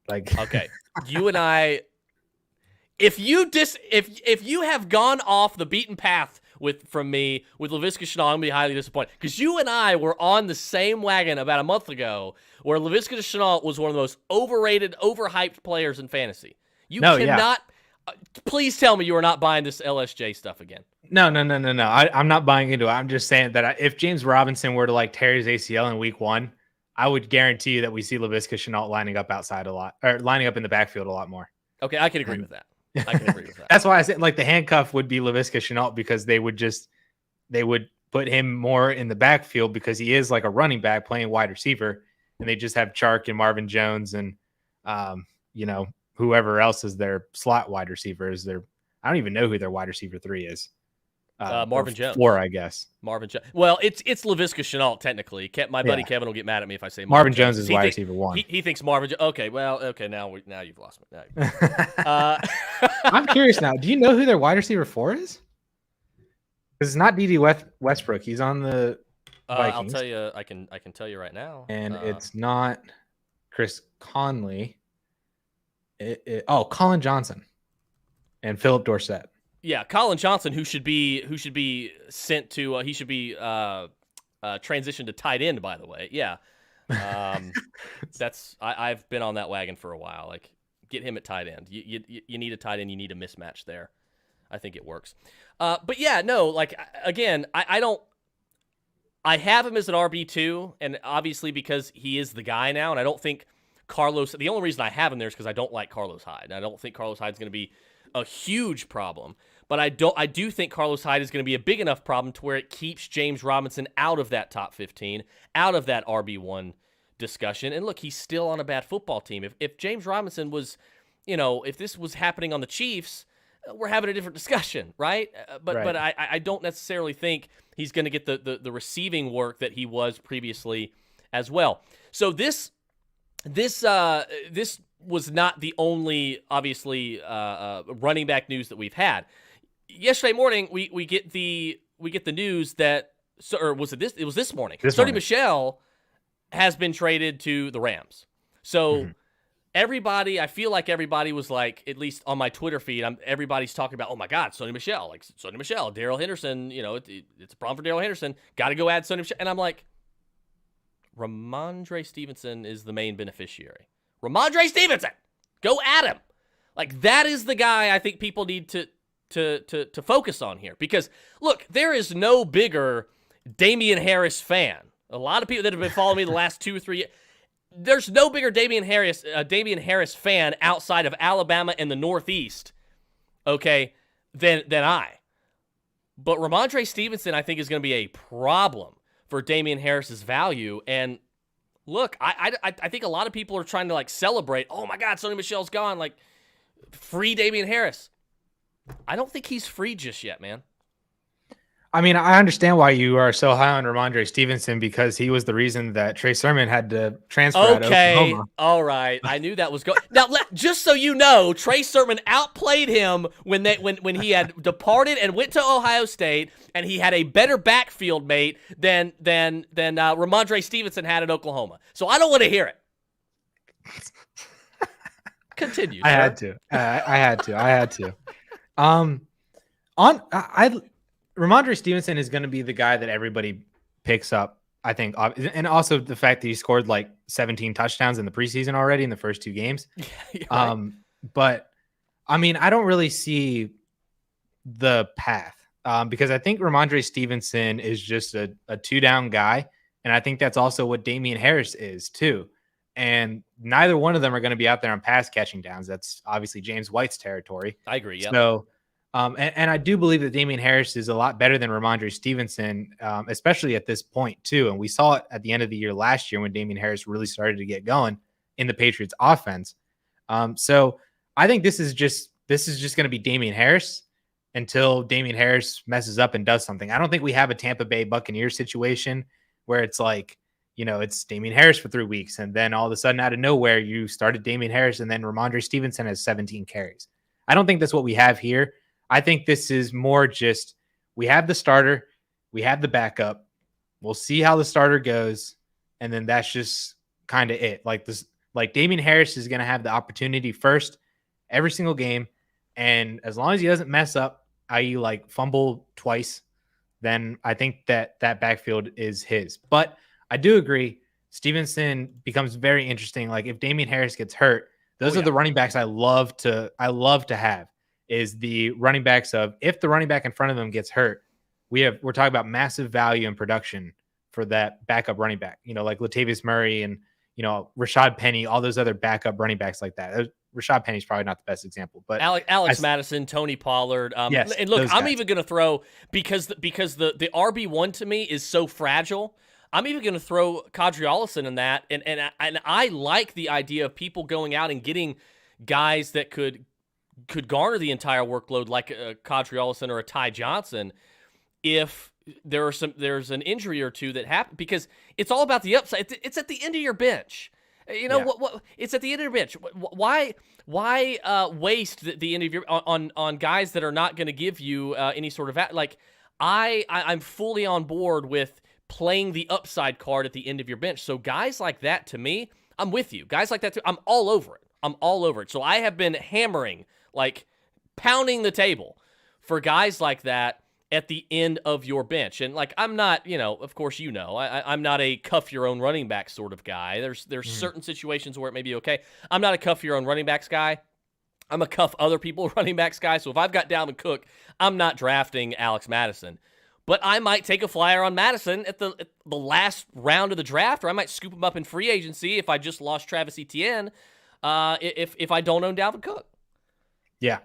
Like, okay, you and I, if you have gone off the beaten path from me with Laviska Shenault, I'm going to be highly disappointed, because you and I were on the same wagon about a month ago where Laviska Shenault was one of the most overrated, overhyped players in fantasy. You cannot. Yeah. Please tell me you are not buying this LSJ stuff again. No. I'm not buying into it. I'm just saying that if James Robinson were to, like, tear his ACL in week 1, I would guarantee you that we see Laviska Shenault lining up outside a lot, or lining up in the backfield a lot more. Okay, I can agree with that. I can agree with that. That's why I said, like, the handcuff would be Laviska Shenault, because they would put him more in the backfield because he is like a running back playing wide receiver, and they just have Chark and Marvin Jones and whoever else is their slot wide receiver. I don't even know who their wide receiver 3 is. Marvin Jones. 4, I guess. Marvin Jones. Well, it's Laviska Shenault technically. My buddy Kevin will get mad at me if I say Marvin Jones is wide receiver 1. He thinks Marvin. Okay, now you've lost me. I'm curious now. Do you know who their wide receiver 4 is? Because it's not D.D. Westbrook. He's on the Vikings. I'll tell you. I can tell you right now. And it's not Chris Conley. Colin Johnson and Philip Dorsett. Yeah, Colin Johnson, who should be sent to he should be transitioned to tight end, by the way. Yeah. I've been on that wagon for a while. Like, get him at tight end. You need a tight end, you need a mismatch there. I think it works. But yeah, no, like, again, I have him as an RB2, and obviously because he is the guy now, and I don't think the only reason I have him there is because I don't like Carlos Hyde. And I don't think Carlos Hyde's going to be a huge problem, but I do think Carlos Hyde is going to be a big enough problem to where it keeps James Robinson out of that top 15, out of that RB1 discussion. And look, he's still on a bad football team. If James Robinson was, if this was happening on the Chiefs, we're having a different discussion, right? But I don't necessarily think he's going to get the receiving work that he was previously as well. So this was not the only, obviously, running back news that we've had. Yesterday morning, we get the news that, or was it this? It was this morning. Sony Michel has been traded to the Rams. So everybody, I feel like everybody was like, at least on my Twitter feed, everybody's talking about, oh my God, Sony Michel, Darrell Henderson. It's a problem for Darrell Henderson. Got to go add Sony Michel, and I'm like, Ramondre Stevenson is the main beneficiary. Ramondre Stevenson, go at him. Like, that is the guy I think people need to focus on here, because look, there is no bigger Damian Harris fan. A lot of people that have been following me the last 2 or 3 years, there's no bigger Damian Harris fan outside of Alabama and the Northeast, okay, than I. But Ramondre Stevenson, I think, is going to be a problem for Damian Harris's value. And look, I think a lot of people are trying to like celebrate. Oh my God, Sony Michel's gone. Like, free Damian Harris. I don't think he's free just yet, man. I mean, I understand why you are so high on Ramondre Stevenson because he was the reason that Trey Sermon had to transfer out of Oklahoma. All right. I knew that was going. Now, just so you know, Trey Sermon outplayed him when he had departed and went to Ohio State, and he had a better backfield mate than Ramondre Stevenson had at Oklahoma. So I don't want to hear it. Continue. I had to. Ramondre Stevenson is going to be the guy that everybody picks up, I think. And also the fact that he scored like 17 touchdowns in the preseason already in the first 2 games. Right. But I mean, I don't really see the path because I think Ramondre Stevenson is just a 2-down guy. And I think that's also what Damian Harris is too. And neither one of them are going to be out there on pass catching downs. That's obviously James White's territory. I agree. Yep. So, and I do believe that Damian Harris is a lot better than Ramondre Stevenson, especially at this point too. And we saw it at the end of the year last year when Damian Harris really started to get going in the Patriots offense. So I think this is just going to be Damian Harris until Damian Harris messes up and does something. I don't think we have a Tampa Bay Buccaneers situation where it's like, you know, it's Damian Harris for 3 weeks. And then all of a sudden out of nowhere, you started Damian Harris and then Ramondre Stevenson has 17 carries. I don't think that's what we have here. I think this is more just we have the starter, we have the backup. We'll see how the starter goes, and then that's just kind of it. Like Damian Harris is going to have the opportunity first every single game, and as long as he doesn't mess up, i.e., like fumble twice, then I think that backfield is his. But I do agree, Stevenson becomes very interesting. Like if Damian Harris gets hurt, those are the running backs I love to have. Is the running backs of if the running back in front of them gets hurt, we're talking about massive value and production for that backup running back. You know, like Latavius Murray and Rashad Penny, all those other backup running backs like that. Rashad Penny's probably not the best example, but Alex Madison, Tony Pollard. Yes, and look, I'm even going to throw because the RB1 to me is so fragile. I'm even going to throw Kadri Ollison in that, and I like the idea of people going out and getting guys that could garner the entire workload like a Kadri Ollison or a Ty Johnson if there's an injury or two that happen, because it's all about the upside. It's at the end of your bench. What it's at the end of your bench. Why waste the end of your on guys that are not going to give you any sort of like I'm fully on board with playing the upside card at the end of your bench. So guys like that, to me, I'm with you. Guys like that too, I'm all over it. So I have been hammering, like pounding the table for guys like that at the end of your bench. And like, I'm not, of course, I'm not a cuff your own running back sort of guy. There's certain situations where it may be okay. I'm not a cuff your own running backs guy. I'm a cuff other people running backs guy. So if I've got Dalvin Cook, I'm not drafting Alex Madison. But I might take a flyer on Madison at the last round of the draft, or I might scoop him up in free agency if I just lost Travis Etienne, if I don't own Dalvin Cook. Yeah,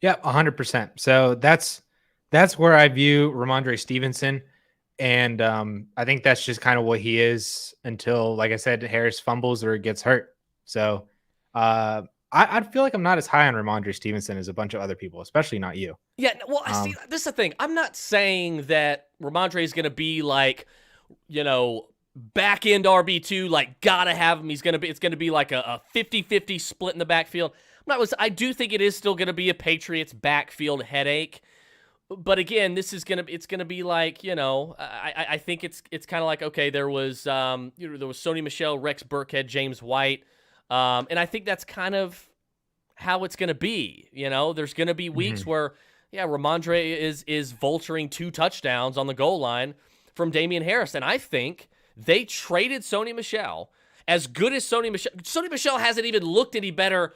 100%. So that's where I view Ramondre Stevenson, and I think that's just kind of what he is until, like I said, Harris fumbles or gets hurt. So I feel like I'm not as high on Ramondre Stevenson as a bunch of other people, especially not you. Yeah, well, see, this is the thing. I'm not saying that Ramondre is going to be like, back end RB2, like gotta have him. It's going to be like a 50-50 split in the backfield. I do think it is still going to be a Patriots backfield headache. But again, it's going to be like, I think it's kind of like, okay, there was Sony Michel, Rex Burkhead, James White. And I think that's kind of how it's going to be. There's going to be weeks where, Ramondre is vulturing 2 touchdowns on the goal line from Damian Harris. And I think they traded Sony Michel. As good as Sony Michel hasn't even looked any better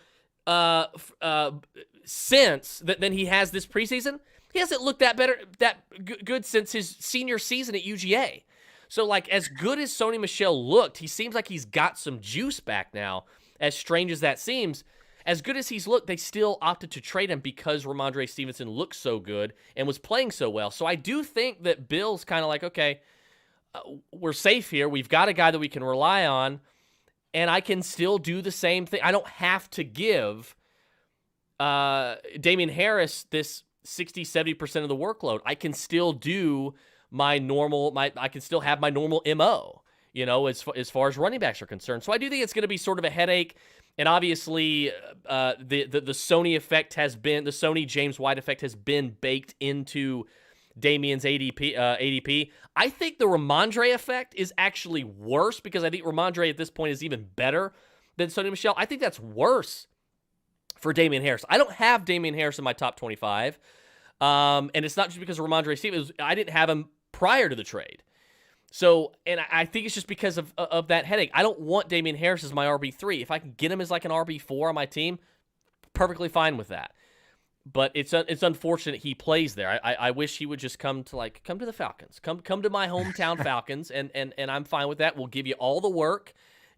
since than he has this preseason. He hasn't looked that good since his senior season at UGA. So, like, as good as Sony Michel looked, he seems like he's got some juice back now, as strange as that seems. As good as he's looked, they still opted to trade him because Ramondre Stevenson looked so good and was playing so well. So I do think that Bill's kind of like, okay, we're safe here. We've got a guy that we can rely on, and I can still do the same thing. I don't have to give Damian Harris this 60, 70% of the workload. I can still do my normal, I can still have my normal MO, you know, as far as running backs are concerned. So I do think it's going to be sort of a headache. And obviously, the Sony effect has been, the Sony James White effect has been baked into Damian's ADP. I think the Ramondre effect is actually worse because I think Ramondre at this point is even better than Sony Michel. I think that's worse for Damian Harris. I don't have Damian Harris in my top 25. And it's not just because of Ramondre Stevenson. I didn't have him prior to the trade. So, and I think it's just because of that headache. I don't want Damian Harris as my RB3. If I can get him as like an RB4 on my team, perfectly fine with that. But it's unfortunate he plays there. I wish he would just come to the Falcons. Come to my hometown Falcons, and I'm fine with that. We'll give you all the work,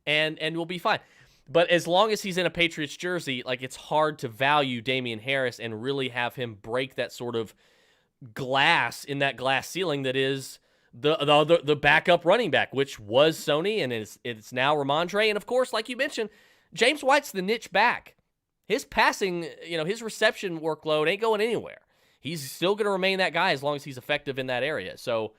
and we'll be fine. But as long as he's in a Patriots jersey, like, it's hard to value Damian Harris and really have him break that sort of glass ceiling that is the backup running back, which was Sony, and it's now Ramondre. And of course, like you mentioned, James White's the niche back. His passing, his reception workload ain't going anywhere. He's still going to remain that guy as long as he's effective in that area. So,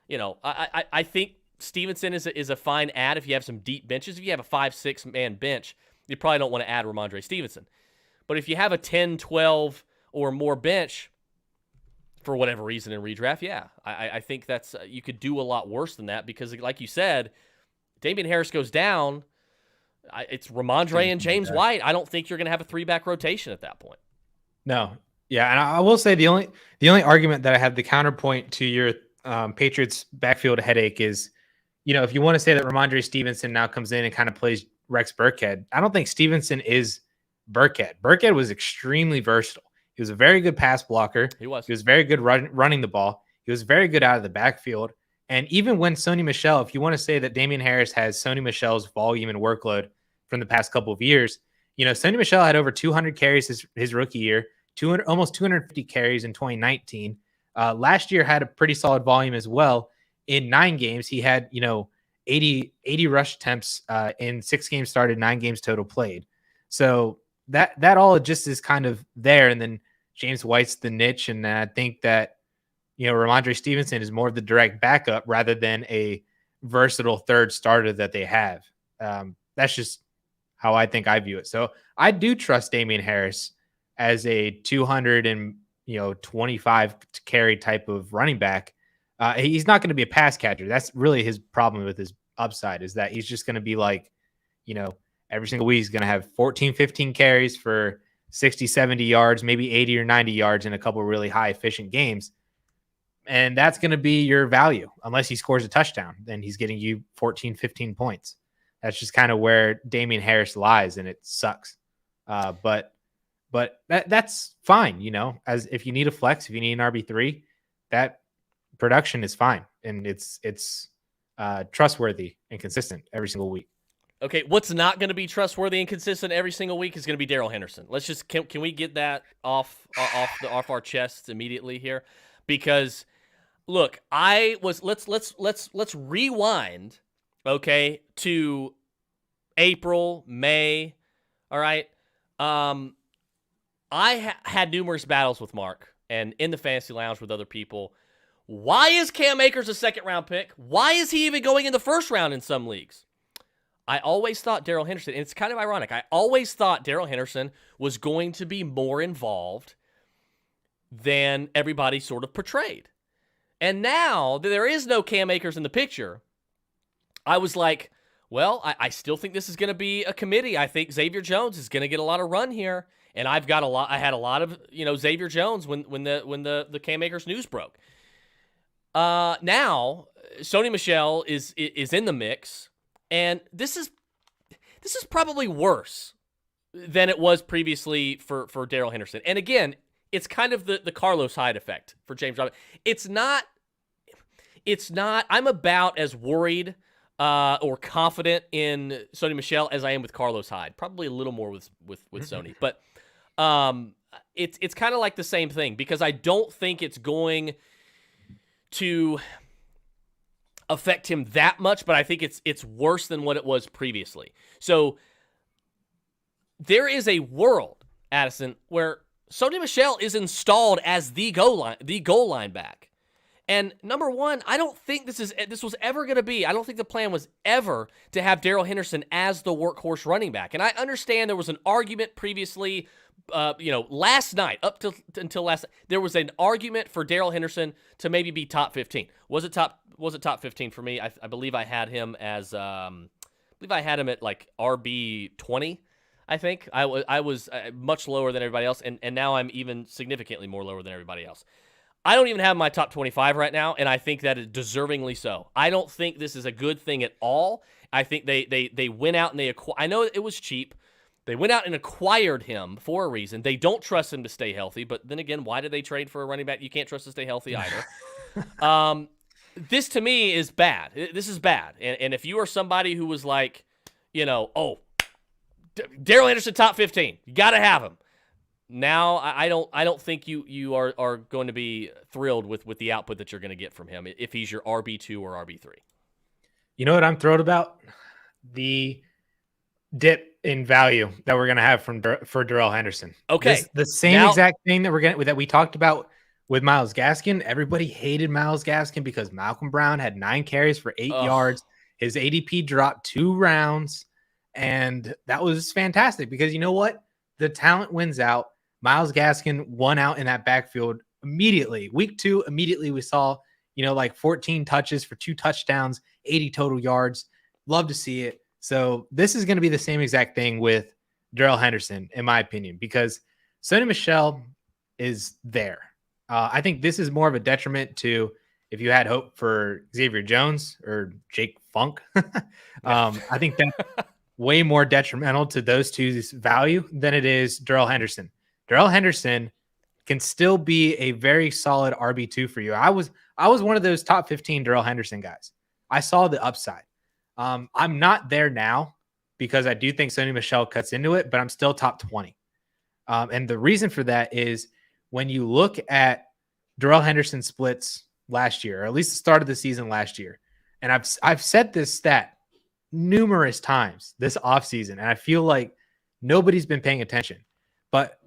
I think Stevenson is a fine add if you have some deep benches. If you have a 5-6 man bench, you probably don't want to add Ramondre Stevenson. But if you have a 10, 12 or more bench, for whatever reason in redraft, yeah, I think that's you could do a lot worse than that because, like you said, Damian Harris goes down. It's Ramondre and James White. I don't think you're going to have a 3-back rotation at that point. No, yeah, and I will say the only argument that I have, the counterpoint to your Patriots backfield headache is, if you want to say that Ramondre Stevenson now comes in and kind of plays Rex Burkhead, I don't think Stevenson is Burkhead. Burkhead was extremely versatile. He was a very good pass blocker. He was very good running the ball. He was very good out of the backfield. And even when Sony Michel, if you want to say that Damian Harris has Sony Michel's volume and workload from the past couple of years, Sony Michel had over 200 carries his rookie year, almost 250 carries in 2019. Last year had a pretty solid volume as well. In 9 games, he had, 80 rush attempts in 6 games started, 9 games total played. So that all just is kind of there. And then James White's the niche. And I think that, Ramondre Stevenson is more of the direct backup rather than a versatile third starter that they have. That's just how I think I view it. So I do trust Damian Harris as a 225 carry type of running back. He's not going to be a pass catcher. That's really his problem with his upside, is that he's just going to be like, every single week he's going to have 14, 15 carries for 60, 70 yards, maybe 80 or 90 yards in a couple of really high efficient games. And that's going to be your value. Unless he scores a touchdown, then he's getting you 14, 15 points. That's just kind of where Damian Harris lies, and it sucks. But that's fine, as if you need a flex, if you need an RB3, that production is fine. And it's trustworthy and consistent every single week. Okay, what's not going to be trustworthy and consistent every single week is going to be Darrell Henderson. Let's just can we get that off our chests immediately here? Because look, let's rewind, okay, to April, May. All right. I had numerous battles with Mark and in the fantasy lounge with other people. Why is Cam Akers a second-round pick? Why is he even going in the first round in some leagues? I always thought Darrell Henderson, and it's kind of ironic, I always thought Darrell Henderson was going to be more involved than everybody sort of portrayed. And now that there is no Cam Akers in the picture, I was like, well, I still think this is going to be a committee. I think Xavier Jones is going to get a lot of run here. And I had a lot of, Xavier Jones when the Cam Akers news broke. Now Sony Michel is in the mix, and this is probably worse than it was previously for Darrell Henderson. And again, it's kind of the Carlos Hyde effect for James Robinson. it's not. I'm about as worried or confident in Sony Michel as I am with Carlos Hyde. Probably a little more with Sony, but it's kind of like the same thing because I don't think it's going to affect him that much, but I think it's worse than what it was previously. So there is a world, Addison, where Sony Michel is installed as the goal line back. And number one, I don't think this was ever going to be. I don't think the plan was ever to have Darrell Henderson as the workhorse running back. And I understand there was an argument previously, last night until last night, there was an argument for Darrell Henderson to maybe be top 15. Was it top 15 for me? I believe I had him as at like RB 20. I think I was much lower than everybody else, and now I'm even significantly more lower than everybody else. I don't even have my top 25 right now, and I think that is deservingly so. I don't think this is a good thing at all. I think they went out and I know it was cheap. They went out and acquired him for a reason. They don't trust him to stay healthy, but then again, why did they trade for a running back you can't trust to stay healthy either? This to me is bad. This is bad. And if you are somebody who was like, Darrell Henderson top 15, you got to have him. Now I don't think you are going to be thrilled with the output that you're going to get from him if he's your RB2 or RB3. You know what I'm thrilled about? The dip in value that we're going to have for Darrell Henderson. Okay. The same exact thing that we talked about with Myles Gaskin. Everybody hated Myles Gaskin because Malcolm Brown had 9 carries for 8 yards. His ADP dropped 2 rounds, and that was fantastic because you know what? The talent wins out. Myles Gaskin won out in that backfield immediately. Week 2, immediately we saw, 14 touches for 2 touchdowns, 80 total yards. Love to see it. So this is going to be the same exact thing with Darrell Henderson, in my opinion, because Sony Michel is there. I think this is more of a detriment to if you had hope for Xavier Jones or Jake Funk. I think that's way more detrimental to those two's value than it is Darrell Henderson. Darrell Henderson can still be a very solid RB2 for you. I was one of those top 15 Darrell Henderson guys. I saw the upside. I'm not there now because I do think Sony Michel cuts into it, but I'm still top 20. And the reason for that is when you look at Darrell Henderson splits last year, or at least the start of the season last year, and I've said this stat numerous times this offseason, and I feel like nobody's been paying attention. But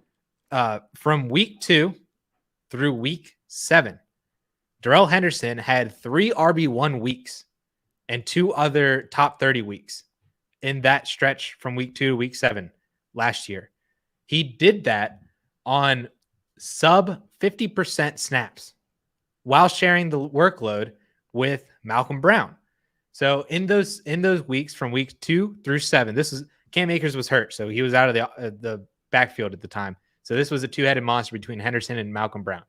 from week 2 through week 7, Darrell Henderson had 3 RB1 weeks and 2 other top 30 weeks in that stretch from week 2 to week 7 last year. He did that on sub 50% snaps while sharing the workload with Malcolm Brown. So in those weeks from week 2 through 7, Cam Akers was hurt, so he was out of the backfield at the time. So this was a 2-headed monster between Henderson and Malcolm Brown.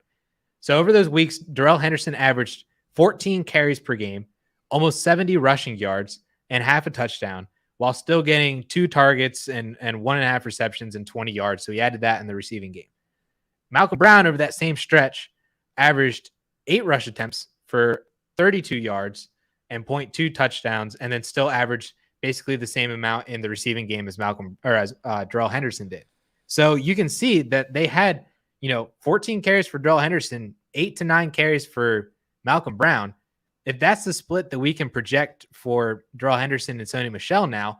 So over those weeks, Darrell Henderson averaged 14 carries per game, almost 70 rushing yards, and half a touchdown, while still getting 2 targets and 1.5 receptions and 20 yards. So he added that in the receiving game. Malcolm Brown over that same stretch averaged 8 rush attempts for 32 yards and 0.2 touchdowns, and then still averaged basically the same amount in the receiving game as Darrell Henderson did. So you can see that they had, 14 carries for Darrell Henderson, 8 to 9 carries for Malcolm Brown. If that's the split that we can project for Darrell Henderson and Sony Michel now,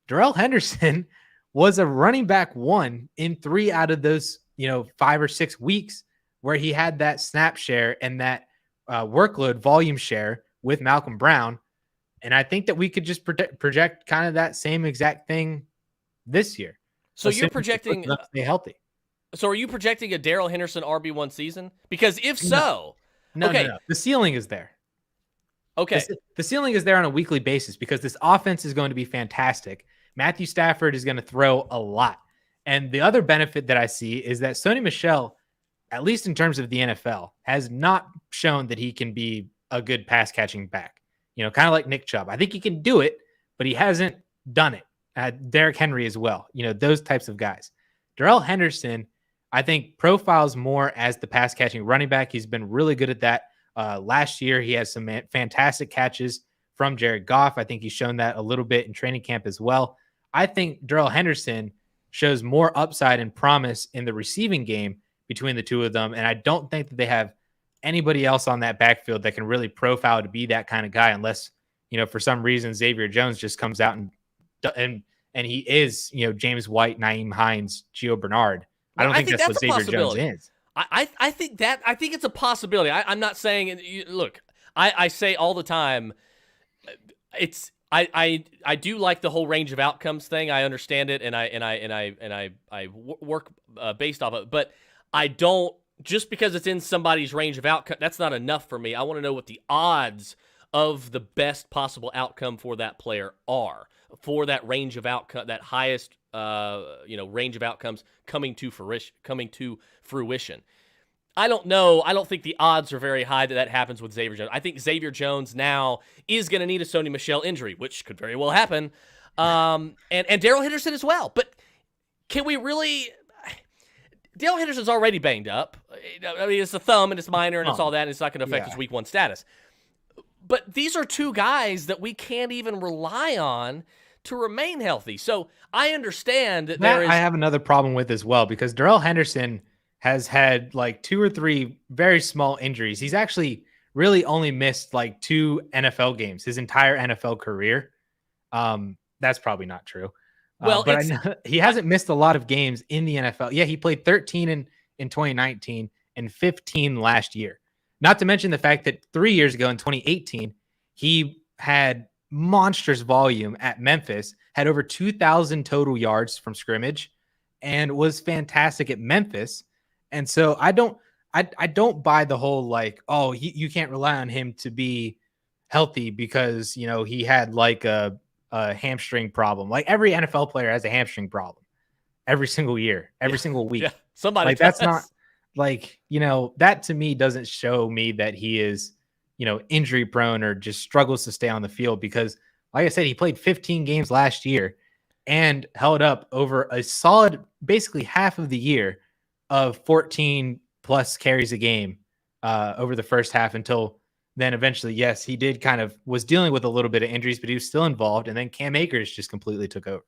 Darrell Henderson was a running back 1 in 3 out of those, 5 or 6 weeks where he had that snap share and that workload volume share with Malcolm Brown. And I think that we could just project kind of that same exact thing this year. So you're projecting stay healthy. So are you projecting a Darrell Henderson RB1 season? Because if so, no. The ceiling is there. Okay. The ceiling is there on a weekly basis because this offense is going to be fantastic. Matthew Stafford is going to throw a lot. And the other benefit that I see is that Sony Michel, at least in terms of the NFL, has not shown that he can be a good pass catching back. Kind of like Nick Chubb. I think he can do it, but he hasn't done it. Derrick Henry as well. Those types of guys. Darrell Henderson, I think, profiles more as the pass catching running back. He's been really good at that. Last year, he has some fantastic catches from Jared Goff. I think he's shown that a little bit in training camp as well. I think Darrell Henderson shows more upside and promise in the receiving game between the two of them. And I don't think that they have anybody else on that backfield that can really profile to be that kind of guy, unless, for some reason, Xavier Jones just comes out and he is, James White, Naeem Hines, Gio Bernard. I don't think that's what Xavier Jones is. I think it's a possibility. I'm not saying, look, I say all the time, I do like the whole range of outcomes thing. I understand it, and I work based off of it. But I don't, just because it's in somebody's range of outcome, that's not enough for me. I want to know what the odds of the best possible outcome for that player are, for that range of outcome, that highest range of outcomes coming to fruition. I don't know. I don't think the odds are very high that happens with Xavier Jones. I think Xavier Jones now is going to need a Sony Michel injury, which could very well happen. And Darrell Henderson as well. But can we really... Darrell Henderson's already banged up. I mean, it's a thumb and it's minor and it's all that, and it's not going to affect his week 1 status. But these are two guys that we can't even rely on to remain healthy. So I understand that I have another problem with as well, because Darrell Henderson has had like 2 or 3 very small injuries. He's actually really only missed like 2 NFL games his entire NFL career. That's probably not true. Well, but I know he hasn't missed a lot of games in the NFL. Yeah, he played 13 in 2019 and 15 last year. Not to mention the fact that 3 years ago in 2018, he had monstrous volume at Memphis, had over 2,000 total yards from scrimmage, and was fantastic at Memphis. And so I don't buy the whole like, oh, you can't rely on him to be healthy because, he had like a hamstring problem. Like every NFL player has a hamstring problem every single year, every single week. Yeah, somebody like does. That's not like, that to me doesn't show me that he is, injury prone or just struggles to stay on the field, because like I said, he played 15 games last year and held up over a solid, basically half of the year of 14 plus carries a game over the first half, until then eventually, yes, he did was dealing with a little bit of injuries, but he was still involved. And then Cam Akers just completely took over.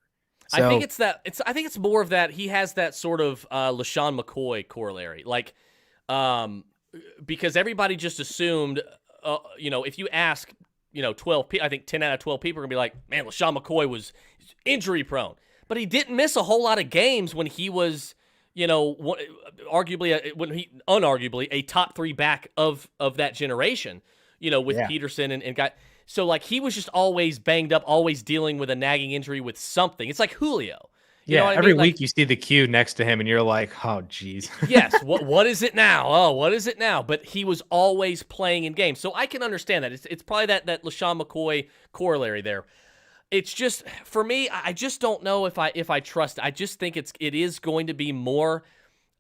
So, I think it's more of that. He has that sort of LaShawn McCoy corollary, like, because everybody just assumed, if you ask, 12 people, I think 10 out of 12 people are gonna be like, man, LaShawn McCoy was injury prone, but he didn't miss a whole lot of games when he was, unarguably a top 3 back of that generation, with Peterson and guy. So like he was just always banged up, always dealing with a nagging injury with something. It's like Julio. You know what I every mean? week you see the queue next to him and you're like, oh, geez. Yes. What is it now? Oh, what is it now? But he was always playing in games. So I can understand that. It's probably that LaShawn McCoy corollary there. It's just, for me, I just don't know if I trust. I just think it is going to be more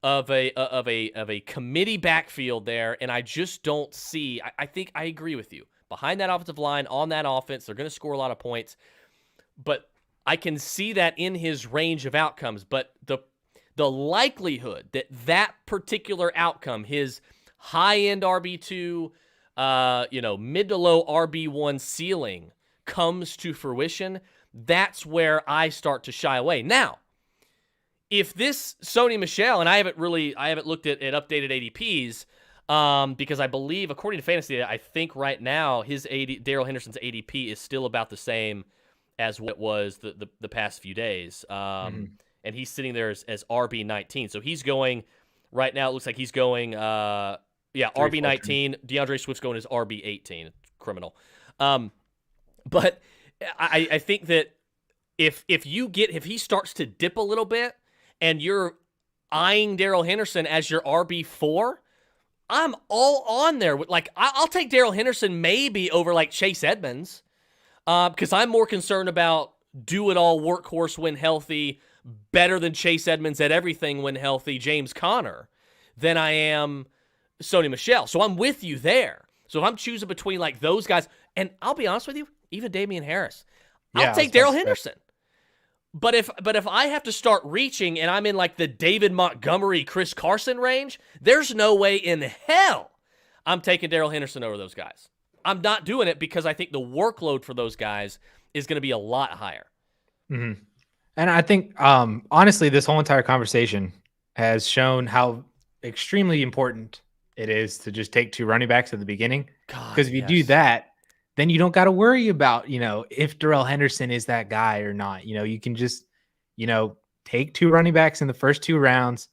of a committee backfield there, and I just don't see. I think I agree with you. Behind that offensive line, on that offense, they're going to score a lot of points, but I can see that in his range of outcomes. But the likelihood that particular outcome, his high-end RB2, mid to low RB1 ceiling, comes to fruition, that's where I start to shy away. Now, if this Sony Michel, and I haven't looked at updated ADPs, because I believe, according to Fantasy, I think right now Darrell Henderson's ADP is still about the same as what it was the past few days. And he's sitting there as RB19. So he's going, right now it looks like he's going, RB19. DeAndre Swift's going as RB18. It's criminal. But I think that if he starts to dip a little bit and you're eyeing Darrell Henderson as your RB4, I'm all on there. Like, I'll take Darrell Henderson maybe over like Chase Edmonds, because I'm more concerned about do-it-all workhorse when healthy, better than Chase Edmonds at everything when healthy, James Conner, than I am Sony Michel. So I'm with you there. So if I'm choosing between like those guys, and I'll be honest with you, even Damian Harris, I'll take Darrell Henderson. But if I have to start reaching and I'm in like the David Montgomery, Chris Carson range, there's no way in hell I'm taking Darrell Henderson over those guys. I'm not doing it because I think the workload for those guys is going to be a lot higher. Mm-hmm. And I think, honestly, this whole entire conversation has shown how extremely important it is to just take 2 running backs at the beginning. Because if you do that, then you don't got to worry about, if Darrell Henderson is that guy or not. You can just, take 2 running backs in the first 2 rounds.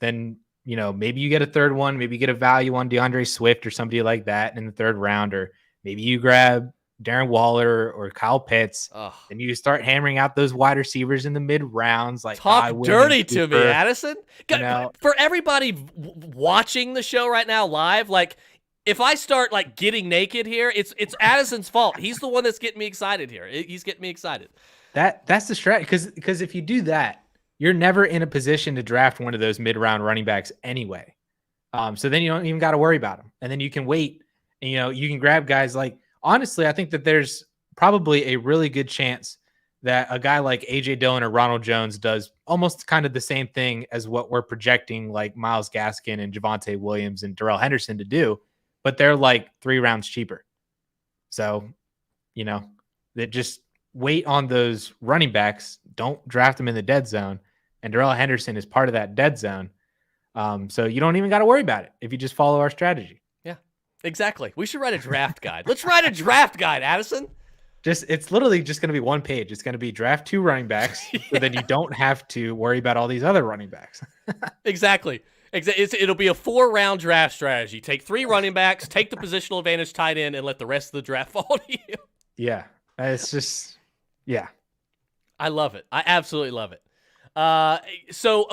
Then, maybe you get a third one. Maybe you get a value on DeAndre Swift or somebody like that in the 3rd round. Or maybe you grab Darren Waller or Kyle Pitts, and you start hammering out those wide receivers in the mid rounds. Like, talk dirty to me, Addison. For everybody watching the show right now live, like, if I start like getting naked here, it's Addison's fault. He's the one that's getting me excited here. He's getting me excited. That's the strat, because if you do that, you're never in a position to draft one of those mid round running backs anyway. So then you don't even got to worry about them, and then you can wait. And, you can grab guys like. Honestly, I think that there's probably a really good chance that a guy like A.J. Dillon or Ronald Jones does almost kind of the same thing as what we're projecting like Myles Gaskin and Javonte Williams and Darrell Henderson to do, but they're like 3 rounds cheaper. So, that just wait on those running backs. Don't draft them in the dead zone. And Darrell Henderson is part of that dead zone. So you don't even got to worry about it if you just follow our strategy. Exactly. We should write a draft guide. Let's write a draft guide, Addison. It's literally just going to be 1 page. It's going to be draft 2 running backs, so then you don't have to worry about all these other running backs. Exactly. It'll be a 4-round draft strategy. Take 3 running backs, take the positional advantage tight end, and let the rest of the draft fall to you. Yeah. It's just, yeah. I love it. I absolutely love it. So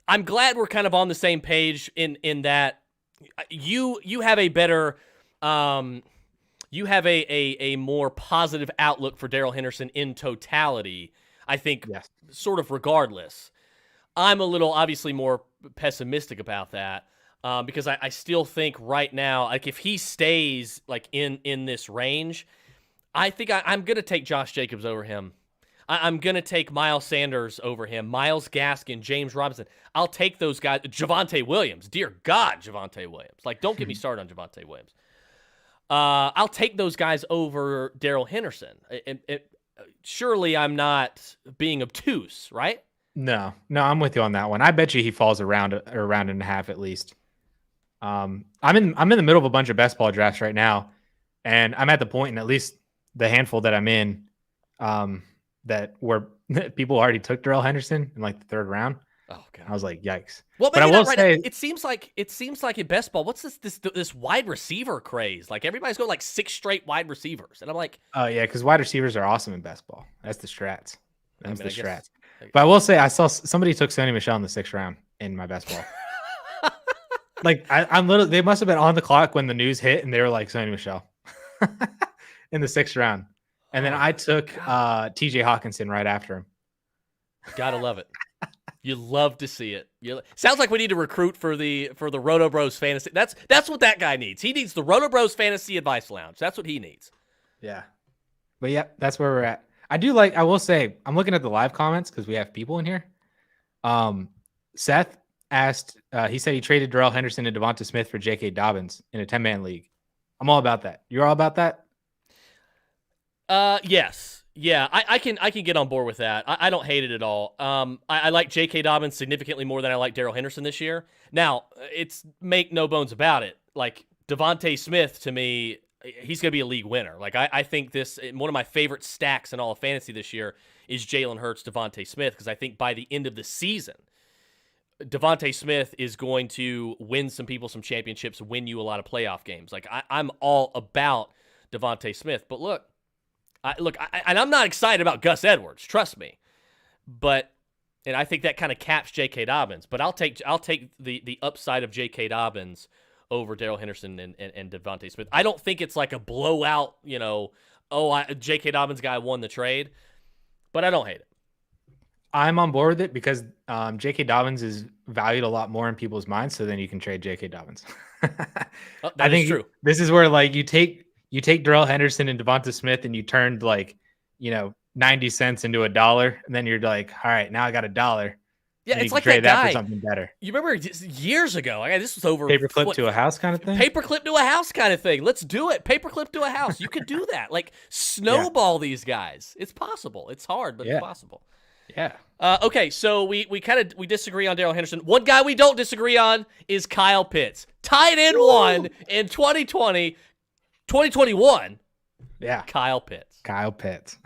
I'm glad we're kind of on the same page in that you have a better you have a more positive outlook for Darrell Henderson in totality, I think. Yes. Sort of regardless. I'm a little obviously more pessimistic about that because I still think right now, like if he stays like in this range, I think I'm going to take Josh Jacobs over him. I'm going to take Miles Sanders over him, Myles Gaskin, James Robinson. I'll take those guys. Javonte Williams. Dear God, Javonte Williams. Like, don't get me started on Javonte Williams. I'll take those guys over Darrell Henderson. Surely I'm not being obtuse, right? No, I'm with you on that one. I bet you he falls around a round and a half at least. I'm in the middle of a bunch of best ball drafts right now, and I'm at the point in at least the handful that I'm in that where people already took Darrell Henderson in like the 3rd round. Oh God! I was like, yikes. Well, but I will say it seems like in best ball. What's this wide receiver craze? Like everybody's going like 6 straight wide receivers, and I'm like, oh yeah, because wide receivers are awesome in best ball. That's the strats. That's the strats. But I will say I saw somebody took Sony Michel in the 6th round in my best ball. Like I'm literally, they must have been on the clock when the news hit, and they were like Sony Michel in the 6th round. And then I took TJ Hawkinson right after him. Gotta love it. You love to see it. Sounds like we need to recruit for the Roto Bros fantasy. That's what that guy needs. He needs the Roto Bros fantasy advice lounge. That's what he needs. Yeah. But yeah, that's where we're at. I will say, I'm looking at the live comments because we have people in here. Seth asked, he said he traded Darrell Henderson and Devonta Smith for J.K. Dobbins in a 10-man league. I'm all about that. You're all about that? Yes. Yeah, I can get on board with that. I don't hate it at all. I like J.K. Dobbins significantly more than I like Darrell Henderson this year. Now, it's make no bones about it. Like, Devonta Smith, to me, he's going to be a league winner. Like, I think one of my favorite stacks in all of fantasy this year is Jalen Hurts, Devonta Smith, because I think by the end of the season, Devonta Smith is going to win some people some championships, win you a lot of playoff games. Like, I'm all about Devonta Smith. But look, I'm not excited about Gus Edwards, trust me. And I think that kind of caps J.K. Dobbins. But I'll take the upside of J.K. Dobbins over Darrell Henderson and Devonta Smith. I don't think it's like a blowout, J.K. Dobbins guy won the trade, but I don't hate it. I'm on board with it because J.K. Dobbins is valued a lot more in people's minds, so then you can trade J.K. Dobbins. That is true. This is where like you take Darrell Henderson and Devonta Smith and you turned 90 cents into $1, and then you're like, all right, now I got $1. Yeah, And you it's can like trade that that guy. for something better. You remember just years ago? This was over Paperclip to a house kind of thing. Paperclip to a house kind of thing. Let's do it. Paperclip to a house. You could do that. Like snowball these guys. It's possible. It's hard, but it's possible. Yeah. Okay, so we disagree on Darrell Henderson. One guy we don't disagree on is Kyle Pitts. Tight end one in 2020, 2021. Yeah. Kyle Pitts. Kyle Pitts.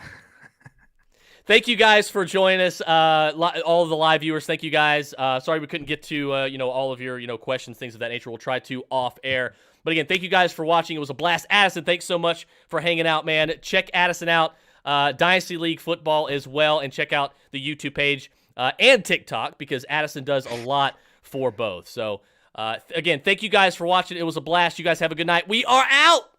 Thank you guys for joining us. All of the live viewers, thank you guys. Sorry we couldn't get to all of your questions, things of that nature. We'll try to off air. But again, thank you guys for watching. It was a blast. Addison, thanks so much for hanging out, man. Check Addison out, Dynasty League Football as well, and check out the YouTube page and TikTok because Addison does a lot for both. So again, thank you guys for watching. It was a blast. You guys have a good night. We are out.